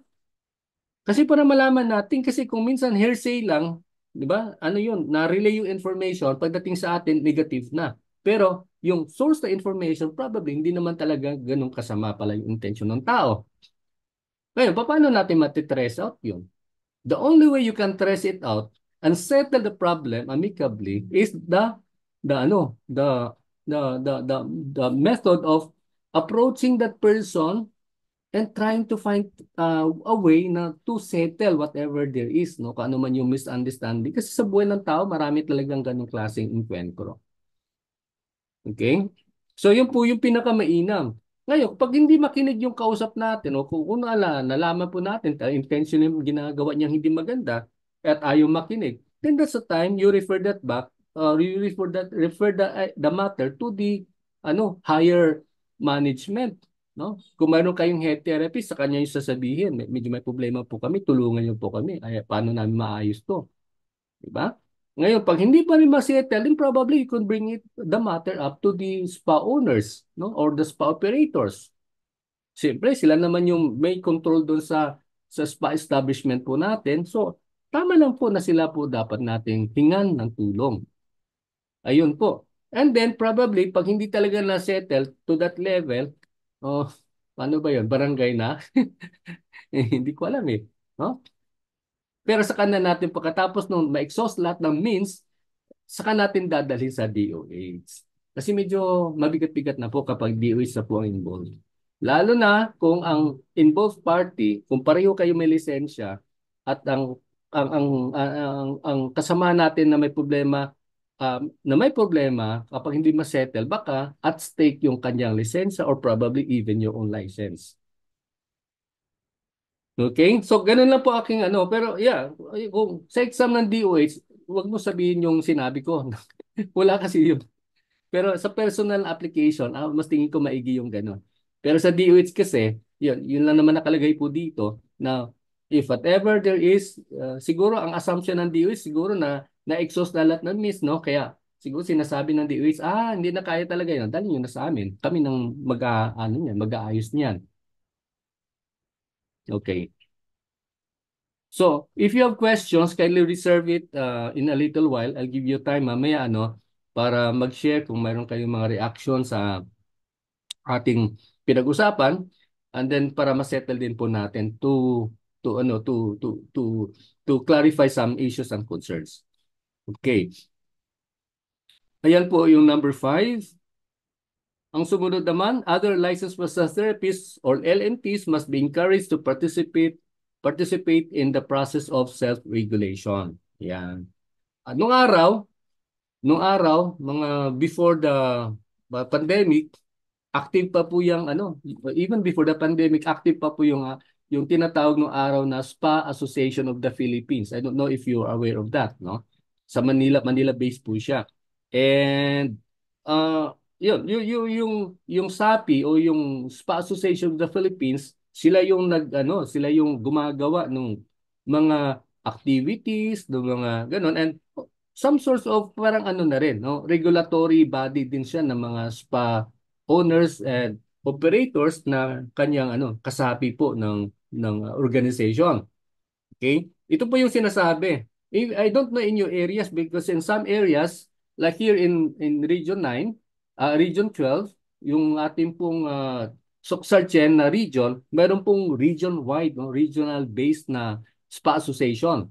Kasi para malaman natin, kasi kung minsan hearsay lang, di ba? Ano yun, na-relay yung information, pagdating sa atin, negative na. Pero yung source na information, probably hindi naman talaga ganun kasama pala yung intention ng tao. Ngayon, paano natin matitrace out yun? The only way you can trace it out and settle the problem amicably is the ano the method of approaching that person and trying to find a way na to settle whatever there is, no, kung ano man yung misunderstanding, kasi sa buhay ng tao marami talagang ganong klaseng enkwentro. Okay, so yun po yung pinakamainam. Ngayon, pag hindi makinig yung kausap natin o kung nalaman po natin intention yung ginagawa niyang hindi maganda at ayaw makinig, then that's the time you refer that back, you refer the matter to the higher management, no? Kung mayroon kayong head therapist, sa kanya yung sasabihin, medyo may problema po kami, tulungan niyo po kami. Ay, paano namin maayos to? Diba? Ngayon, pag hindi pa rin masettle, then probably you can bring the matter up to the spa owners, no? Or the spa operators. Siyempre, sila naman yung may control doon sa spa establishment po natin. So, tama lang po na sila po dapat nating hingan ng tulong. Ayun po. And then, probably, pag hindi talaga na-settle to that level, oh, paano ba yun? Barangay na? Hindi ko alam eh. No? Pero sa kanan natin, pagkatapos nung ma-exhaust lahat ng means, saka natin dadalhin sa DOH. Kasi medyo mabigat-bigat na po kapag DOH na po ang involved. Lalo na kung ang involved party, kung pareho kayo may lisensya at ang kasama natin na may problema kapag hindi ma-settle, baka at stake yung kanyang lisensya or probably even your own license. Okay? So, ganun lang po aking Pero yeah, kung sa exam ng DOH, huwag mo sabihin yung sinabi ko. Wala kasi yun. Pero sa personal application, mas tingin ko maigi yung gano'n. Pero sa DOH kasi, yun lang naman nakalagay po dito na if whatever there is, siguro ang assumption ng DOH, siguro na-exhaust na lahat ng miss, no? Kaya siguro sinasabi ng DOH, hindi na kaya talaga yun. Dali nyo na sa amin. Kami nang mag-aayos niyan. Okay. So, if you have questions, kindly reserve it in a little while. I'll give you time mamaya, para mag-share kung mayroon kayong mga reaction sa ating pinag-usapan, and then para ma-settle din po natin to ano to clarify some issues and concerns. Okay. Ayan po yung number 5. Ang sumunod naman, other licensed massage therapists or LMTs must be encouraged to participate in the process of self-regulation. Yan. Nung araw, mga before the pandemic, active pa po yung even before the pandemic, active pa po yung tinatawag ng araw na Spa Association of the Philippines. I don't know if you are aware of that, no? Sa Manila based po siya. And yung SAPI o yung Spa Association of the Philippines, sila yung gumagawa ng mga activities, ng mga ganun, and some sorts of parang na rin, no? Regulatory body din siya ng mga spa owners and operators na kanyang kasapi po ng organization. Okay? Ito po yung sinasabi. I don't know in your areas because in some areas like here in Region 9, Region 12, yung ating pong Soksalchen na region, meron pong region-wide, no, regional-based na spa association.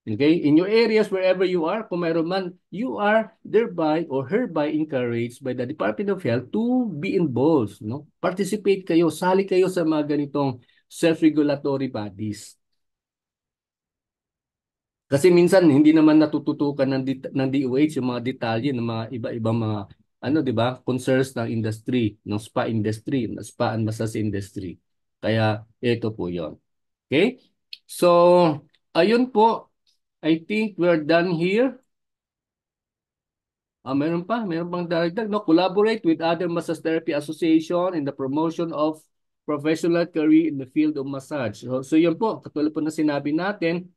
Okay? In your areas, wherever you are, kung mayroon man, you are thereby or hereby encouraged by the Department of Health to be involved. No? Participate kayo, sali kayo sa mga ganitong self-regulatory bodies. Kasi minsan, hindi naman natututukan ng DOH yung mga detalye ng mga iba-ibang mga, 'di ba, concerns ng industry, ng spa industry, ng spa and massage industry. Kaya, ito po yon. Okay? So, ayun po. I think we're done here. Meron pang dagdag, no? Collaborate with other massage therapy association in the promotion of professional career in the field of massage. So yun po, katulad po na sinabi natin,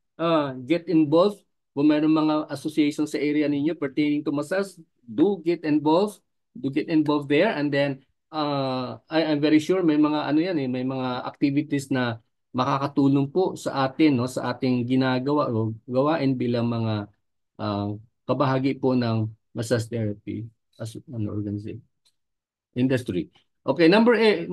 get involved. Kung meron mga association sa area ninyo pertaining to massage, do get involved. Do get involved there, and then I'm very sure may mga may mga activities na makakatulong po sa atin, no, sa ating ginagawa o gawain bilang mga uh, kabahagi po ng massage therapy as an organization industry. Okay, number 9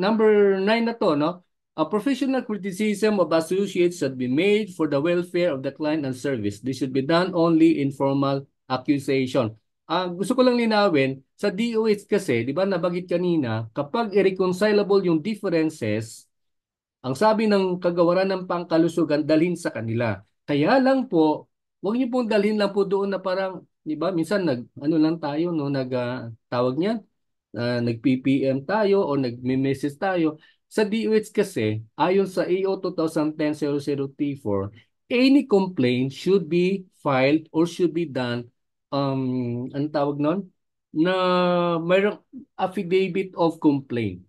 na to, no? A professional criticism of associates should be made for the welfare of the client and service. This should be done only in formal accusation. Gusto ko lang linawin, sa DOH kasi, di ba nabagit kanina, kapag irreconcilable yung differences, ang sabi ng kagawaran ng pangkalusugan, dalhin sa kanila. Kaya lang po, huwag niyo pong dalhin lang po doon na parang, di ba, minsan lang tayo, no, tawag niyan, nag-PPM tayo o nagme-message tayo. Sa DOH kasi, ayon sa AO 2010-00T4, any complaint should be filed or should be done, ang tawag nun? Na mayroong affidavit of complaint.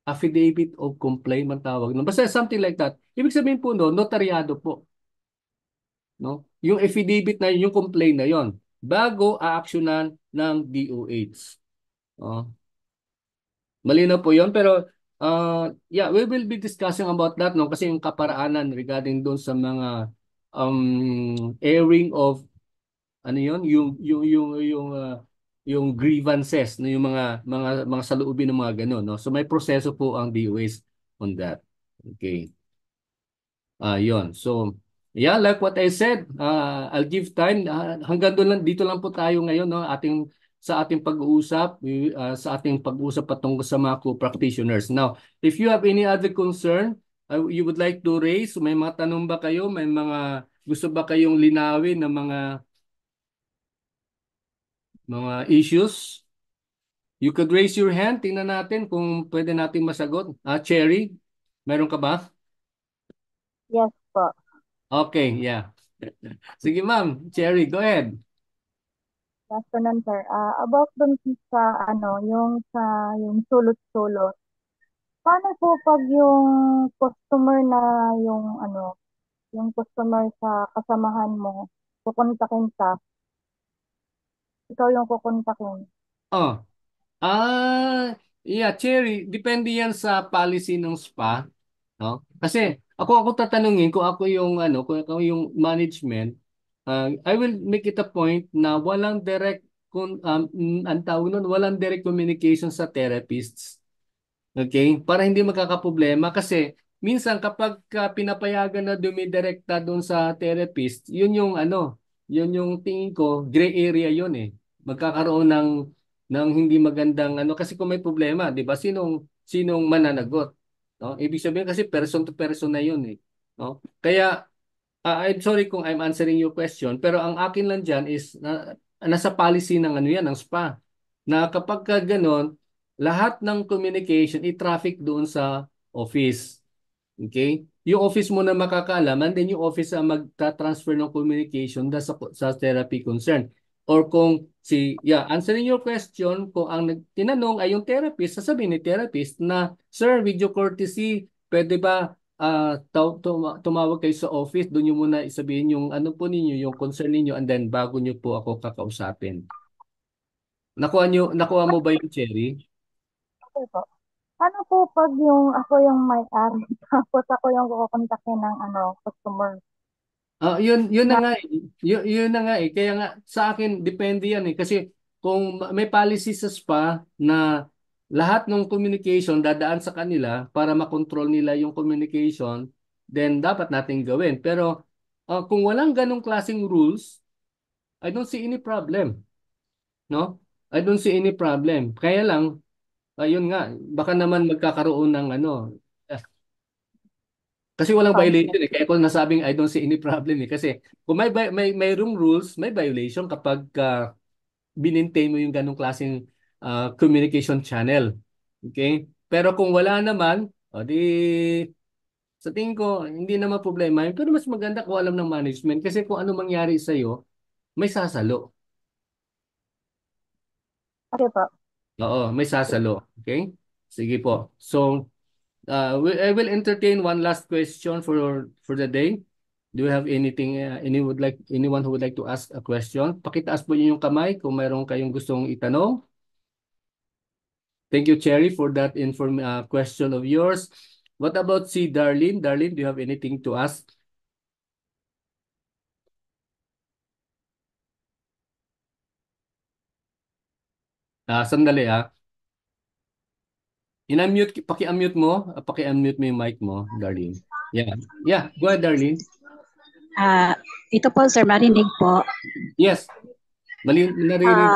Affidavit of complaint man tawag nun. Basta something like that. Ibig sabihin po no, notaryado po. No? Yung affidavit na yun, yung complaint na yon bago aaksyonan ng DOH. Oh. Malinaw po yun, pero yeah, we will be discussing about that no kasi yung kaparaanan regarding doon sa mga airing of ano yun, yung grievances no yung mga saloobin ng mga ganun no. So may proseso po ang DOH on that. Okay. Yun. So, yeah, like what I said, I'll give time. Hanggang doon lang, dito lang po tayo ngayon, no? Sa ating pag-uusap, sa ating pag-uusap patungkol sa mga co-practitioners. Now, if you have any other concern, you would like to raise, may mga tanong ba kayo? May mga gusto ba kayong linawin ng mga issues? You could raise your hand. Tingnan natin kung pwede natin masagot. Cherry, meron ka ba? Yes po. Okay, yeah. Sige, ma'am. Cherry, go ahead. Good afternoon, sir. About dun sa yung sulot-sulot. Paano po pag yung customer na yung customer sa kasamahan mo, kukontakin ka, ikaw yung kukontakin. Oh, yeah, Cherry, depende yan sa policy ng spa, no? Kasi ako tatanungin kung ako yung kung ako yung management, I will make it a point na walang direct ang tawag nun, walang direct communication sa therapists. Okay? Para hindi magkakaproblema kasi minsan kapag pinapayagan na dumidirekta doon sa therapist, yun yung tingin ko, gray area yun eh. Magkakaroon ng hindi magandang kasi kung may problema, 'di ba? Sinong mananagot, no? Ibig sabihin kasi person to person na yun eh, no? Kaya I'm sorry kung I'm answering your question, pero ang akin lang diyan is nasa policy ng yan, ng spa. Na kapag ka ganon, lahat ng communication i-traffic doon sa office. Okay? Yung office mo na makakaalam, and then yung office ang magta-transfer ng communication sa therapy concern. Or kung answering your question, kung ang tinanong ay yung therapist, sasabihin ni therapist na, Sir, with your courtesy, pwede ba tumawag kayo sa office, doon nyo muna isabihin yung ano po ninyo, yung concern ninyo, and then bago nyo po ako kakausapin. Nakuha mo ba yung Cherry? Okay po. Paano po pag yung ako yung may-ari, tapos ako yung kukontakin ng customer? Yun na Na, nga eh. Yun na nga eh. Kaya nga sa akin depende yan eh kasi kung may policy sa spa na lahat ng communication dadaan sa kanila para makontrol nila yung communication, then dapat nating gawin. Pero kung walang ganong klaseng rules, I don't see any problem, no? I don't see any problem. Kaya lang, ayun nga, baka naman magkakaroon ng kasi walang conflict. violation eh. Kaya ko nasabing I don't see any problem eh. Kasi kung mayroong rules, may violation kapag binintain mo yung ganong klaseng communication channel. Okay? Pero kung wala naman, o di sa tingin ko hindi naman problema yun. Pero mas maganda kung alam ng management kasi kung ano mangyari sa'yo, may sasalo. Okay po. Oo, may sasalo. Okay? Sige po. So, I will entertain one last question for the day. Do you have anyone who would like to ask a question? Pakitaas po niyo yung kamay kung mayroon kayong gustong itanong. Thank you, Cherry, for that question of yours. What about si Darlene? Darlene, do you have anything to ask? Sandali ah. Paki-unmute mo. Paki-unmute mo yung mic mo, Darlene. Yeah. Yeah, go ahead, Darlene. Ah, ito po, sir, marinig po. Yes. Naririnig.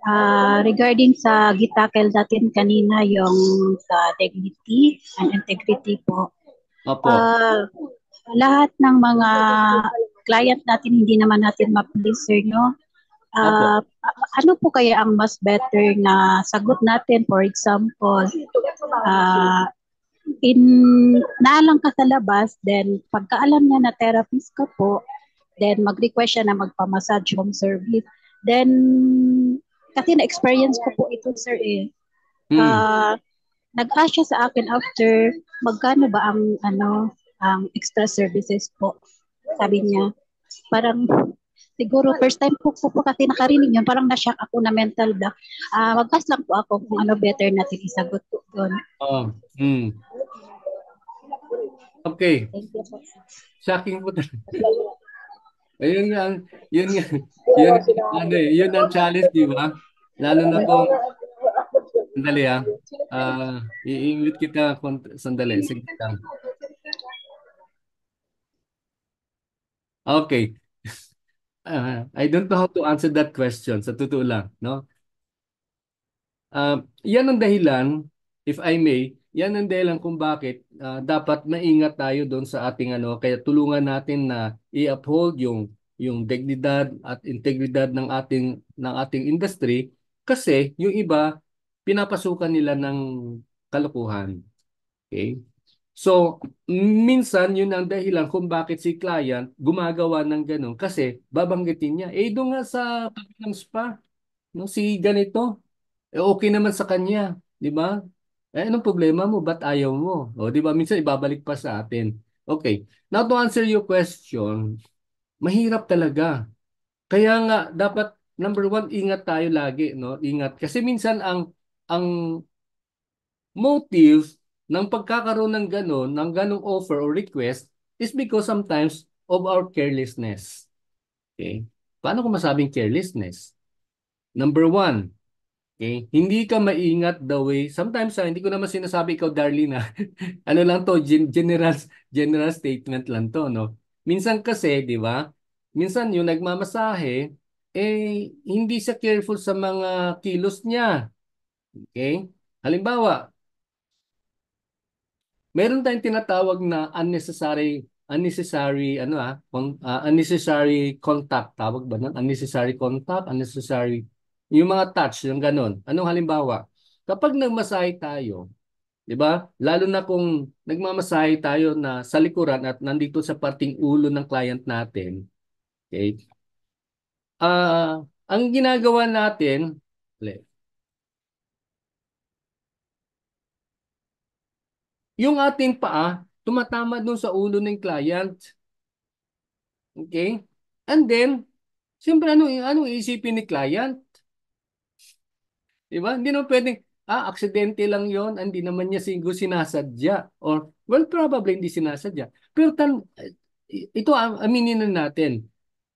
Ah, regarding sa gitakel natin kanina, yung sa dignity and integrity po. Opo. Lahat ng mga client natin, hindi naman natin ma-please, sir, no? Opo. Ano po kaya ang mas better na sagot natin? For example, ah, in naalang ka sa labas, then pagkaalam niya na therapist ka po, then mag-request siya na magpa-massage home service. Then, kasi na-experience ko po ito, sir, eh. Hmm. Ah, Nag-ask siya sa akin after, magkano ba ang ang extra services po? Sabi niya, parang siguro first time po kasi nakarinig yun, parang na-shock ako na mental block. Mag-ask lang po ako kung ano better natin isagot po doon. Oh. Hmm. Okay. Thank you po. Shocking po talaga. Ayun nga, yun nga, yun, ano eh, yun ang challenge, di ba? Lalo na kung, sandali ah, i-mute kita, sandali, sige lang. Okay. I don't know how to answer that question, sa totoo lang, no? Yan ang dahilan, if I may, yan ang dahilan kung bakit dapat maingat tayo doon sa ating ano, kaya tulungan natin na i-uphold yung dignidad at integridad ng ating industry kasi yung iba pinapasukan nila ng kalokohan. Okay? So, minsan yun ang dahilan kung bakit si client gumagawa ng ganun kasi babanggitin niya, doon nga sa kabilang spa, no, si ganito. Okay naman sa kanya, di ba? Anong problema mo? Ba't ayaw mo? O, di ba? Minsan ibabalik pa sa atin. Okay. Now to answer your question, mahirap talaga. Kaya nga dapat number one, ingat tayo lagi, no? Ingat kasi minsan ang motive ng pagkakaroon ng ng ganong offer or request is because sometimes of our carelessness. Okay? Paano ko masabing carelessness? Number one, okay? Hindi ka maingat the way. Sometimes, hindi ko naman sinasabi ikaw, Darlene, ano lang to, general statement lang to, no? Minsan kasi, di ba? Minsan yung nagmamasahe, hindi siya careful sa mga kilos niya. Okay? Halimbawa, meron tayong tinatawag na unnecessary contact. Tawag ba nun? Unnecessary contact, unnecessary, yung mga touch, yung ganon. Anong halimbawa? Kapag nagmasahe tayo, di ba? Lalo na kung nagmamasahe tayo na sa likuran at nandito sa parting ulo ng client natin, okay? Ang ginagawa natin, yung ating paa, tumatama dun sa ulo ng client. Okay? And then, siyempre, anong iisipin ni client? Di ba? Hindi naman pwedeng, aksidente lang yon, hindi naman niya siguro sinasadya. Or, well, probably hindi sinasadya. Pero ito ang aminin na natin.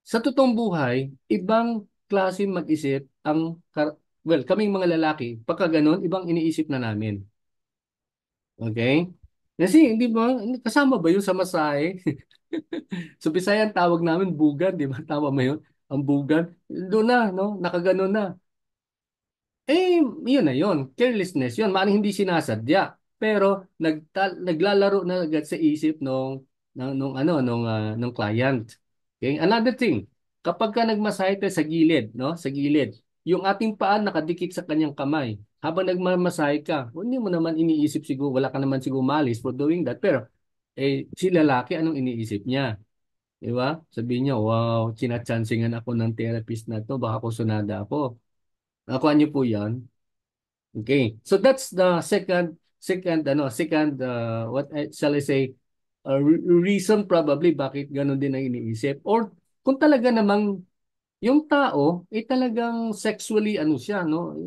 Sa totoong buhay, ibang klase mag-isip well, kaming mga lalaki, pagka ganun, ibang iniisip na namin. Okay? Kasi, di ba, kasama ba yun sa masahe? So, Bisaya ang tawag namin bugad, di ba? Tama mo yun? Ang bugad. Doon na, no? Nakaganon na. Yun na yun. Carelessness yun. Maaaring hindi sinasadya. Pero naglalaro na agad sa isip nung client. Okay? Another thing, kapag ka nagmasahe tayo sa gilid, no? Sa gilid, yung ating paa nakadikit sa kanyang kamay. Habang nagmamasahe ka, hindi mo naman iniisip siguro, wala ka naman siguro malis for doing that. Pero, si lalaki, anong iniisip niya? Di ba? Sabihin niya, wow, sinachansingan ako ng therapist na to, baka kusunada ako. Nakuha niyo po yan. Okay. So that's the what shall I say, reason probably bakit ganun din ang iniisip. Or kung talaga namang yung tao, talagang sexually, ano siya, no?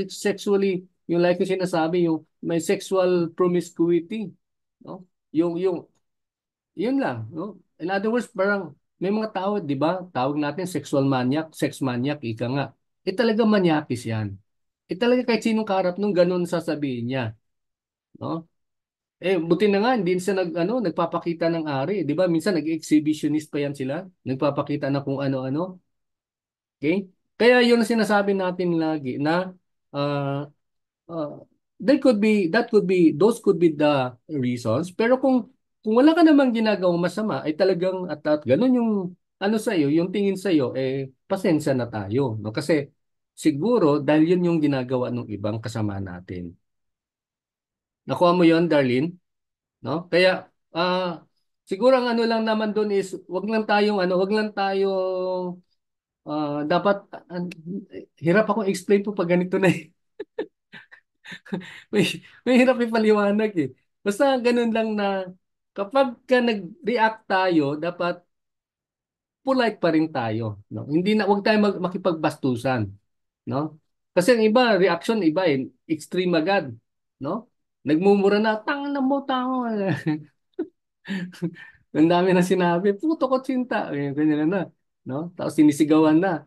Sexually, yung like yung sinasabi, yung may sexual promiscuity, no? Yung yun lang, no? In other words, parang may mga tao, 'di ba? Tawag natin sexual maniac, sex maniac, ika nga. Talaga maniakis 'yan. Talaga kahit sinong kaharap nung ganun sasabihin niya, no? Buti na nga hindi siya nagpapakita ng ari, 'di ba? Minsan nag-exhibitionist pa yan sila, nagpapakita na kung ano-ano. Okay? Kaya yun ang sinasabi natin lagi na uh, Uh, those could be the reasons. Pero kung wala ka namang ginagawang masama, ay talagang at ganun yung ano sa iyo, yung tingin sa iyo, pasensya na tayo, no? Kasi siguro dahil yun yung ginagawa ng ibang kasama natin. Nakuha mo yon, Darlene, no? Kaya siguro ang ano lang naman doon is wag lang tayong dapat hirap akong explain po pag ganito na eh. May, may hirap ipaliwanag eh. Basta ganun lang na kapag ka nag-react tayo, dapat polite pa rin tayo, no? Hindi na wag tayong makipagbastusan, no? Kasi ang iba reaction iba eh, extreme agad, no? Nagmumura na tanga na mo tao. Ang dami na sinabi, puto ko tsinta, ganyan na, no? Tapos sinisigawan na.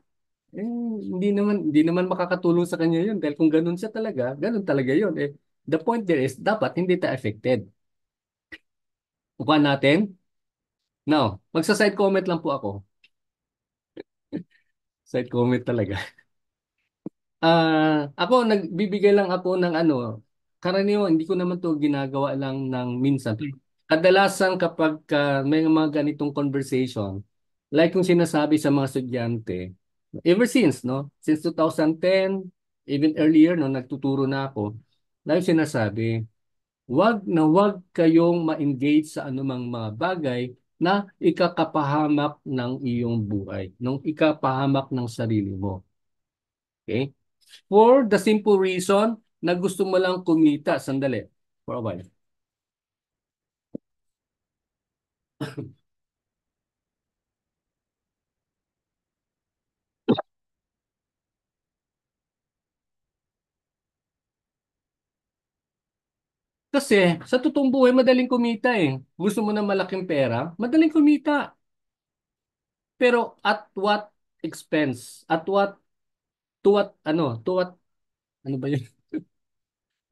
Eh, hindi naman makakatulong sa kanya 'yun dahil kung ganun talaga 'yun. Eh, the point there is dapat hindi tayo affected. Upuan natin. Now, magsa-side comment lang po ako. Side comment talaga. Ako nagbibigay lang ako ng ano, karaniwan hindi ko naman 'to ginagawa lang ng minsan. Kadalasan kapag may mga ganitong conversation, like kung sinasabi sa mga estudyante, ever since, no? Since 2010, even earlier, no, nagtuturo na ako, lagi sinasabi, wag kayong ma-engage sa anumang mga bagay na ikakapahamak ng iyong buhay, ng ikapahamak ng sarili mo. Okay? For the simple reason na gusto mo lang kumita, sandali, for a while. Kasi sa totoong buhay, madaling kumita eh. Gusto mo ng malaking pera, madaling kumita. Pero at what expense? To what, ano ba yun?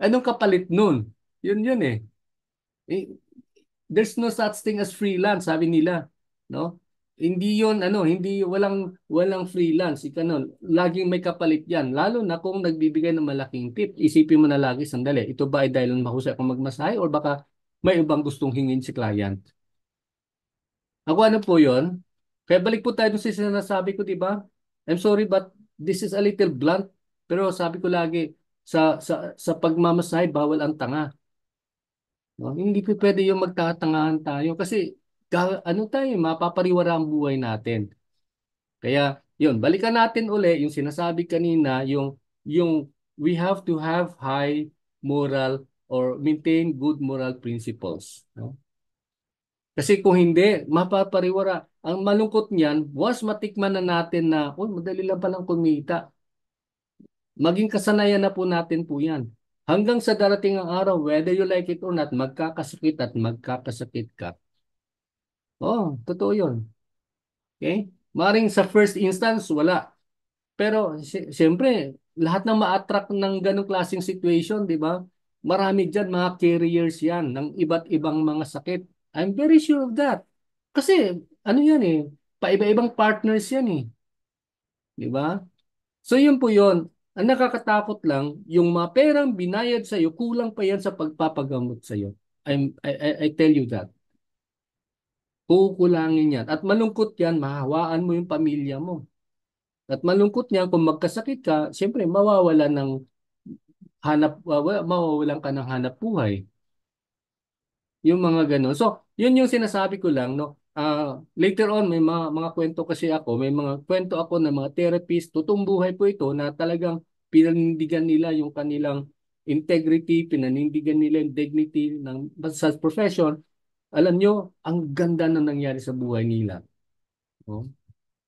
Anong kapalit nun? Yun eh. Eh, there's no such thing as freelance, sabi nila, no? Walang freelance. Laging may kapalit 'yan. Lalo na kung nagbibigay ng malaking tip. Isipin mo na lagi, sandali, ito ba ay dahil mahusay akong magmasahe or baka may ibang gustong hingin si client? Ako ano po 'yon? Kaya balik po tayo dun sa sinasabi ko, di ba? I'm sorry but this is a little blunt, pero sabi ko lagi sa pagmamasahe bawal ang tanga. No? Hindi po pwede yung magtatangahan tayo kasi ano tayo, mapapariwara ang buhay natin. Kaya, yun, balikan natin uli yung sinasabi kanina, yung we have to have high moral or maintain good moral principles. No? Kasi kung hindi, mapapariwara. Ang malungkot niyan, once matikman na natin na, uy, madali lang palang kumita. Maging kasanayan na po natin po yan. Hanggang sa darating ang araw, whether you like it or not, magkakasakit at magkakasakit ka. Oh, totoo yun. Okay? Maring sa first instance, wala. Pero siyempre, lahat ng ma-attract ng ganong klaseng situation, di ba? Marami dyan, mga carriers yan ng iba't ibang mga sakit. I'm very sure of that. Kasi, ano yan eh, paiba-ibang partners yan eh. Di ba? So yun po yun. Ang nakakatakot lang, yung mga perang binayad sa'yo, kulang pa yan sa pagpapagamot sa'yo. I tell you that. Kukulangin yan. At malungkot yan, mahawaan mo yung pamilya mo. At malungkot niya kung magkasakit ka, siyempre mawawalan ka ng hanap buhay. Yung mga ganun. So, yun yung sinasabi ko lang, no. Later on may mga kwento kasi ako, may mga kwento ako ng mga therapist, totoong buhay po ito na talagang pinanindigan nila yung kanilang integrity, pinanindigan nila yung dignity ng sa profession. Alam nyo, ang ganda na nangyari sa buhay nila. No?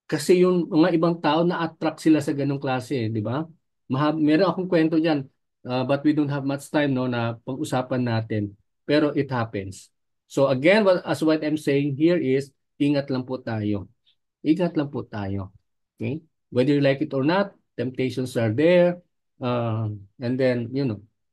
Kasi yung mga ibang tao na-attract sila sa ganong klase, di ba? Meron akong kwento diyan, but we don't have much time no na pag-usapan natin. Pero it happens. So again, what I'm saying here is, ingat lang po tayo. Ingat lang po tayo. Okay? Whether you like it or not, temptations are there. And then,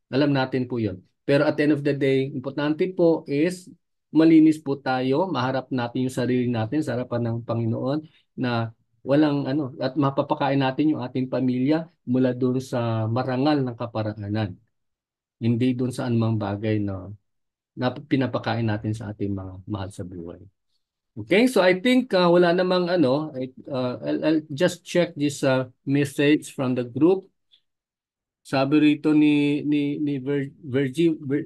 alam natin po yun. Pero at the end of the day, importante po is malinis po tayo, maharap natin yung sarili natin sa harapan ng Panginoon na walang ano, at mapapakain natin yung ating pamilya mula doon sa marangal ng kaparaanan. Hindi doon sa anumang bagay na pinapakain natin sa ating mga mahal sa buhay. Okay, so I think wala namang ano, I'll just check this message from the group. Sabi rito ni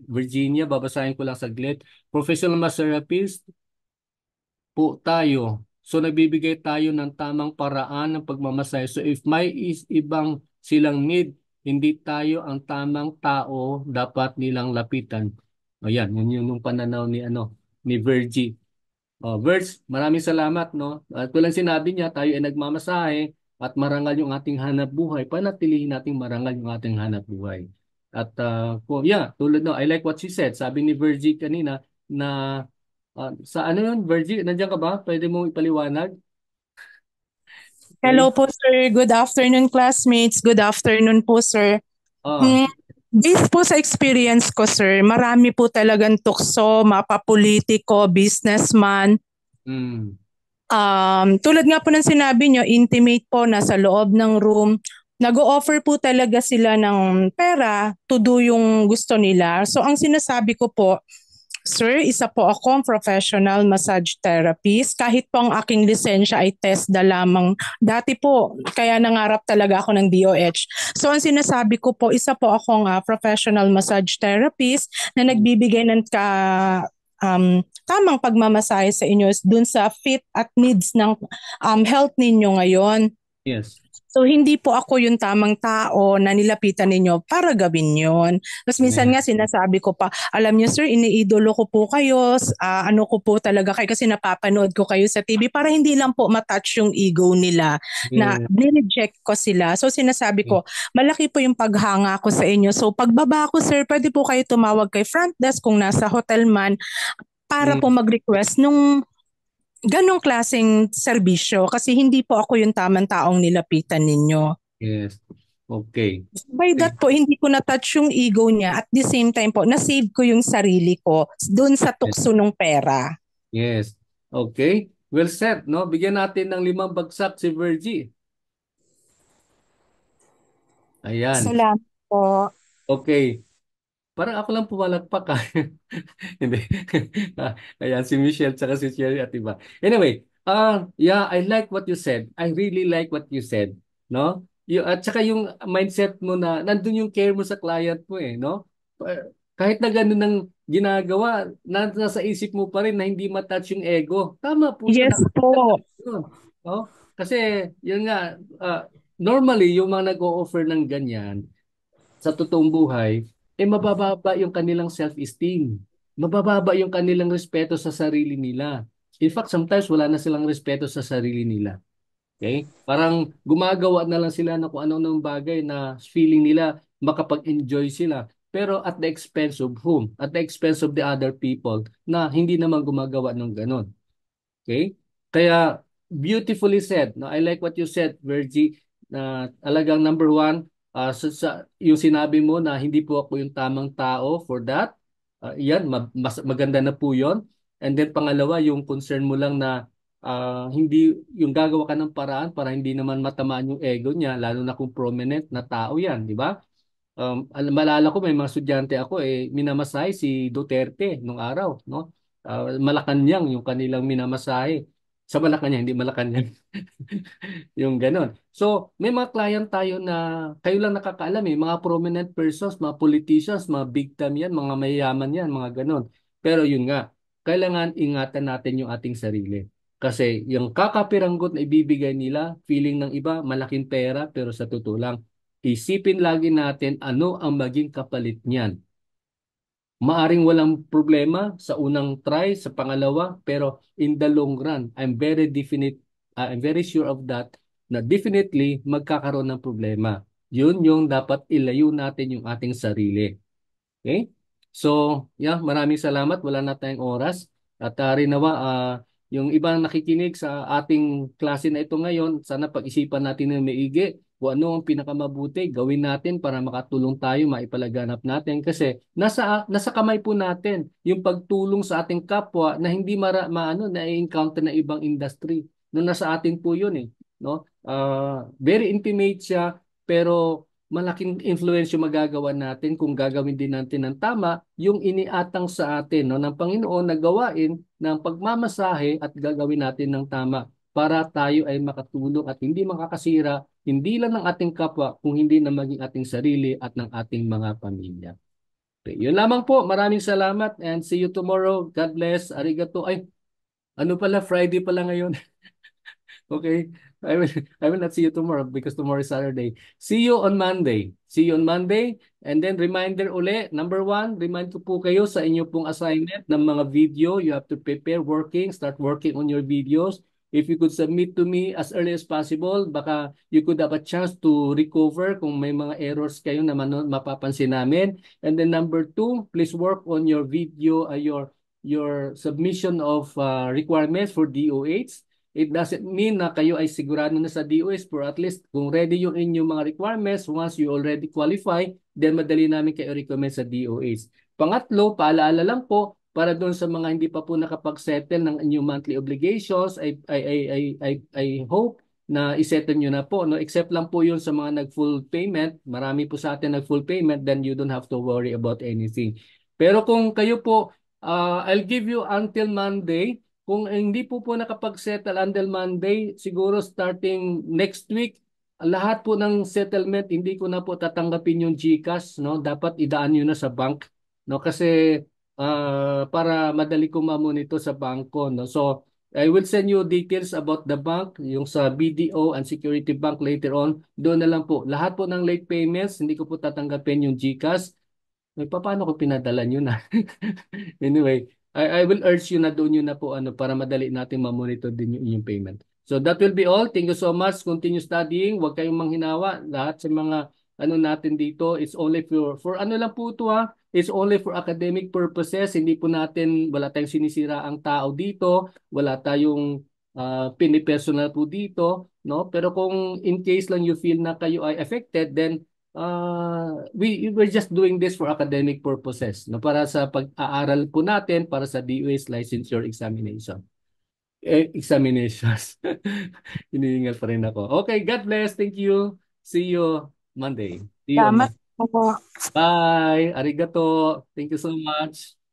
Virginia, babasahin ko lang saglit. Professional massage therapist po tayo. So nagbibigay tayo ng tamang paraan ng pagmamasahe. So if may ibang silang need, hindi tayo ang tamang tao dapat nilang lapitan. Ayan, yun yung pananaw ni ni Virgie. Verse, maraming salamat, no? At tulad sinabi niya, tayo ay nagmamasahe at marangal yung ating hanap buhay. Panatilihin nating marangal yung ating hanap buhay. At yeah, tulad no, I like what she said. Sabi ni Virgie kanina na sa ano yun, Virgie, nandiyan ka ba? Pwede mo ipaliwanag? Hello Okay? po sir, good afternoon classmates, good afternoon po sir. Ah, Hmm, Based po sa experience ko sir, marami po talagang tukso, mapapolitiko, businessman. mm, Tulad nga po ng sinabi nyo, intimate po, nasa loob ng room. Nag-o-offer po talaga sila ng pera to do yung gusto nila. So ang sinasabi ko po, sir, isa po akong professional massage therapist. Kahit po ang aking lisensya ay TESDA lamang. Dati po, kaya nangarap talaga ako ng DOH. So ang sinasabi ko po, isa po akong professional massage therapist na nagbibigay ng tamang pagmamasahe sa inyo dun sa fit at needs ng health ninyo ngayon. yes. So hindi po ako yung tamang tao na nilapitan ninyo para gawin yon. Tapos minsan nga Yes. sinasabi ko pa, alam niyo sir, iniidolo ko po kayo, ano ko po talaga kayo kasi napapanood ko kayo sa TV para hindi lang po matouch yung ego nila na Yes. nireject ko sila. So sinasabi Yes. ko, malaki po yung paghanga ko sa inyo. So pagbaba ko sir, pwede po kayo tumawag kay front desk kung nasa hotel man para po Mm, mag-request nung ganong klaseng serbisyo kasi hindi po ako yung tamang taong nilapitan ninyo. yes. Okay. By Okay. that po, hindi ko na-touch yung ego niya at the same time po, na-save ko yung sarili ko doon sa Yes. tukso ng pera. Yes. Okay. Well said, no? Bigyan natin ng 5 bagsak si Virgie. Ayan. Salamat po. Okay. Parang ako lang pumalagpak ka. Hindi. Ayan, si Michelle tsaka si Sherry at iba. Anyway, yeah, I like what you said. I really like what you said. No? At saka yung mindset mo na nandun yung care mo sa client mo eh, no? Kahit na ganun ang ginagawa, nasa isip mo pa rin na hindi matouch yung ego. Tama po yun. Yes po. Yun. No? Kasi, yun nga, normally, yung mga nag-o-offer ng ganyan, sa totoong buhay, mabababa yung kanilang self-esteem. Mabababa yung kanilang respeto sa sarili nila. In fact, sometimes wala na silang respeto sa sarili nila. Okay? Parang gumagawa na lang sila ng kung ano-anong bagay na feeling nila makapag-enjoy sila. Pero at the expense of whom? At the expense of the other people na hindi naman gumagawa ng ganon. Okay? Kaya beautifully said. No? I like what you said, Virgie, na talagang number one, yung sinabi mo na hindi po ako yung tamang tao for that. Yan, maganda na po yon. And then pangalawa, yung concern mo lang na hindi yung gagawa ka ng paraan para hindi naman matamaan yung ego niya, lalo na kung prominent na tao yan, di ba? Malala ko may mga estudyante ako minamasahe si Duterte nung araw, no? Malacanang yung kanilang minamasahe. Sa Malacanang, hindi Malacanang. Yung ganon. So, may mga client tayo na kayo lang nakakaalam mga prominent persons, mga politicians, mga big time yan, mga mayayaman yan, mga ganon. Pero yun nga, kailangan ingatan natin yung ating sarili. Kasi yung kakapiranggot na ibibigay nila, feeling ng iba, malaking pera, pero sa totoo lang, isipin lagi natin ano ang maging kapalit niyan. Maaring walang problema sa unang try, sa pangalawa, pero in the long run, I'm very sure of that, na definitely magkakaroon ng problema. Yun yung dapat ilayo natin yung ating sarili. Okay? So, yeah, maraming salamat. Wala na tayong oras. At rin nawa, yung ibang nakikinig sa ating klase na ito ngayon, sana pag-isipan natin ng maigi kung ano ang pinakamabuti gawin natin para makatulong tayo, maipalaganap natin. Kasi nasa kamay po natin yung pagtulong sa ating kapwa na hindi na-encounter na ibang industry. No, nasa atin po yun eh. No? Very intimate siya, pero malaking influence yung magagawa natin kung gagawin din natin ng tama yung iniatang sa atin, no, ng Panginoon na gawain ng pagmamasahe at gagawin natin ng tama para tayo ay makatulong at hindi makakasira, hindi lang ng ating kapwa, kung hindi na maging ating sarili at ng ating mga pamilya. Okay, yun lamang po. Maraming salamat and see you tomorrow. God bless. Arigato. Ay, ano pala, Friday pala ngayon. Okay. I will not see you tomorrow because tomorrow is Saturday. See you on Monday. See you on Monday. And then reminder uli, number one, remind ko po kayo sa inyo pong assignment ng mga video. You have to prepare working, start working on your videos. If you could submit to me as early as possible, baka you could have a chance to recover kung may mga errors kayo na mapapansin namin. And then number two, please work on your video, your submission of requirements for DOH. It doesn't mean na kayo ay sigurado na sa DOS, for at least kung ready yung inyong mga requirements, once you already qualify, then madali namin kayo recommend sa DOS. Pangatlo, paalaala lang po, para doon sa mga hindi pa po nakapag-settle ng inyong monthly obligations, I hope na isettle nyo na po. No? Except lang po yun sa mga nag-full payment, marami po sa atin nag-full payment, then you don't have to worry about anything. Pero kung kayo po, I'll give you until Monday. Kung hindi po nakapag-settle until Monday, siguro starting next week, lahat po ng settlement, hindi ko na po tatanggapin yung GCash, no? Dapat idaan nyo na sa bank, no? Kasi para madali ko mamonito sa bangko, no? So, I will send you details about the bank, yung sa BDO and Security Bank later on. Doon na lang po. Lahat po ng late payments, hindi ko po tatanggapin yung GCash. Paano ko pinadala nyo na? Anyway, I will urge you na doon yun na po para madali natin ma-monitor din yung inyong payment. So that will be all. Thank you so much. Continue studying. Huwag kayong manghinawa. Lahat sa mga natin dito, it's only for ano lang po ito ha. It's only for academic purposes. Hindi po natin, wala tayong sinisira ang tao dito. Wala tayong pinipersonal po dito. No? Pero kung in case lang you feel na kayo ay affected, then we're just doing this for academic purposes, no, para sa pag-aaral po natin para sa DOS licensure examinations. Hinihingal pa rin ako. Okay, God bless. Thank you. See you Monday. See you on Salamat Monday. po. Bye. Arigato. Thank you so much.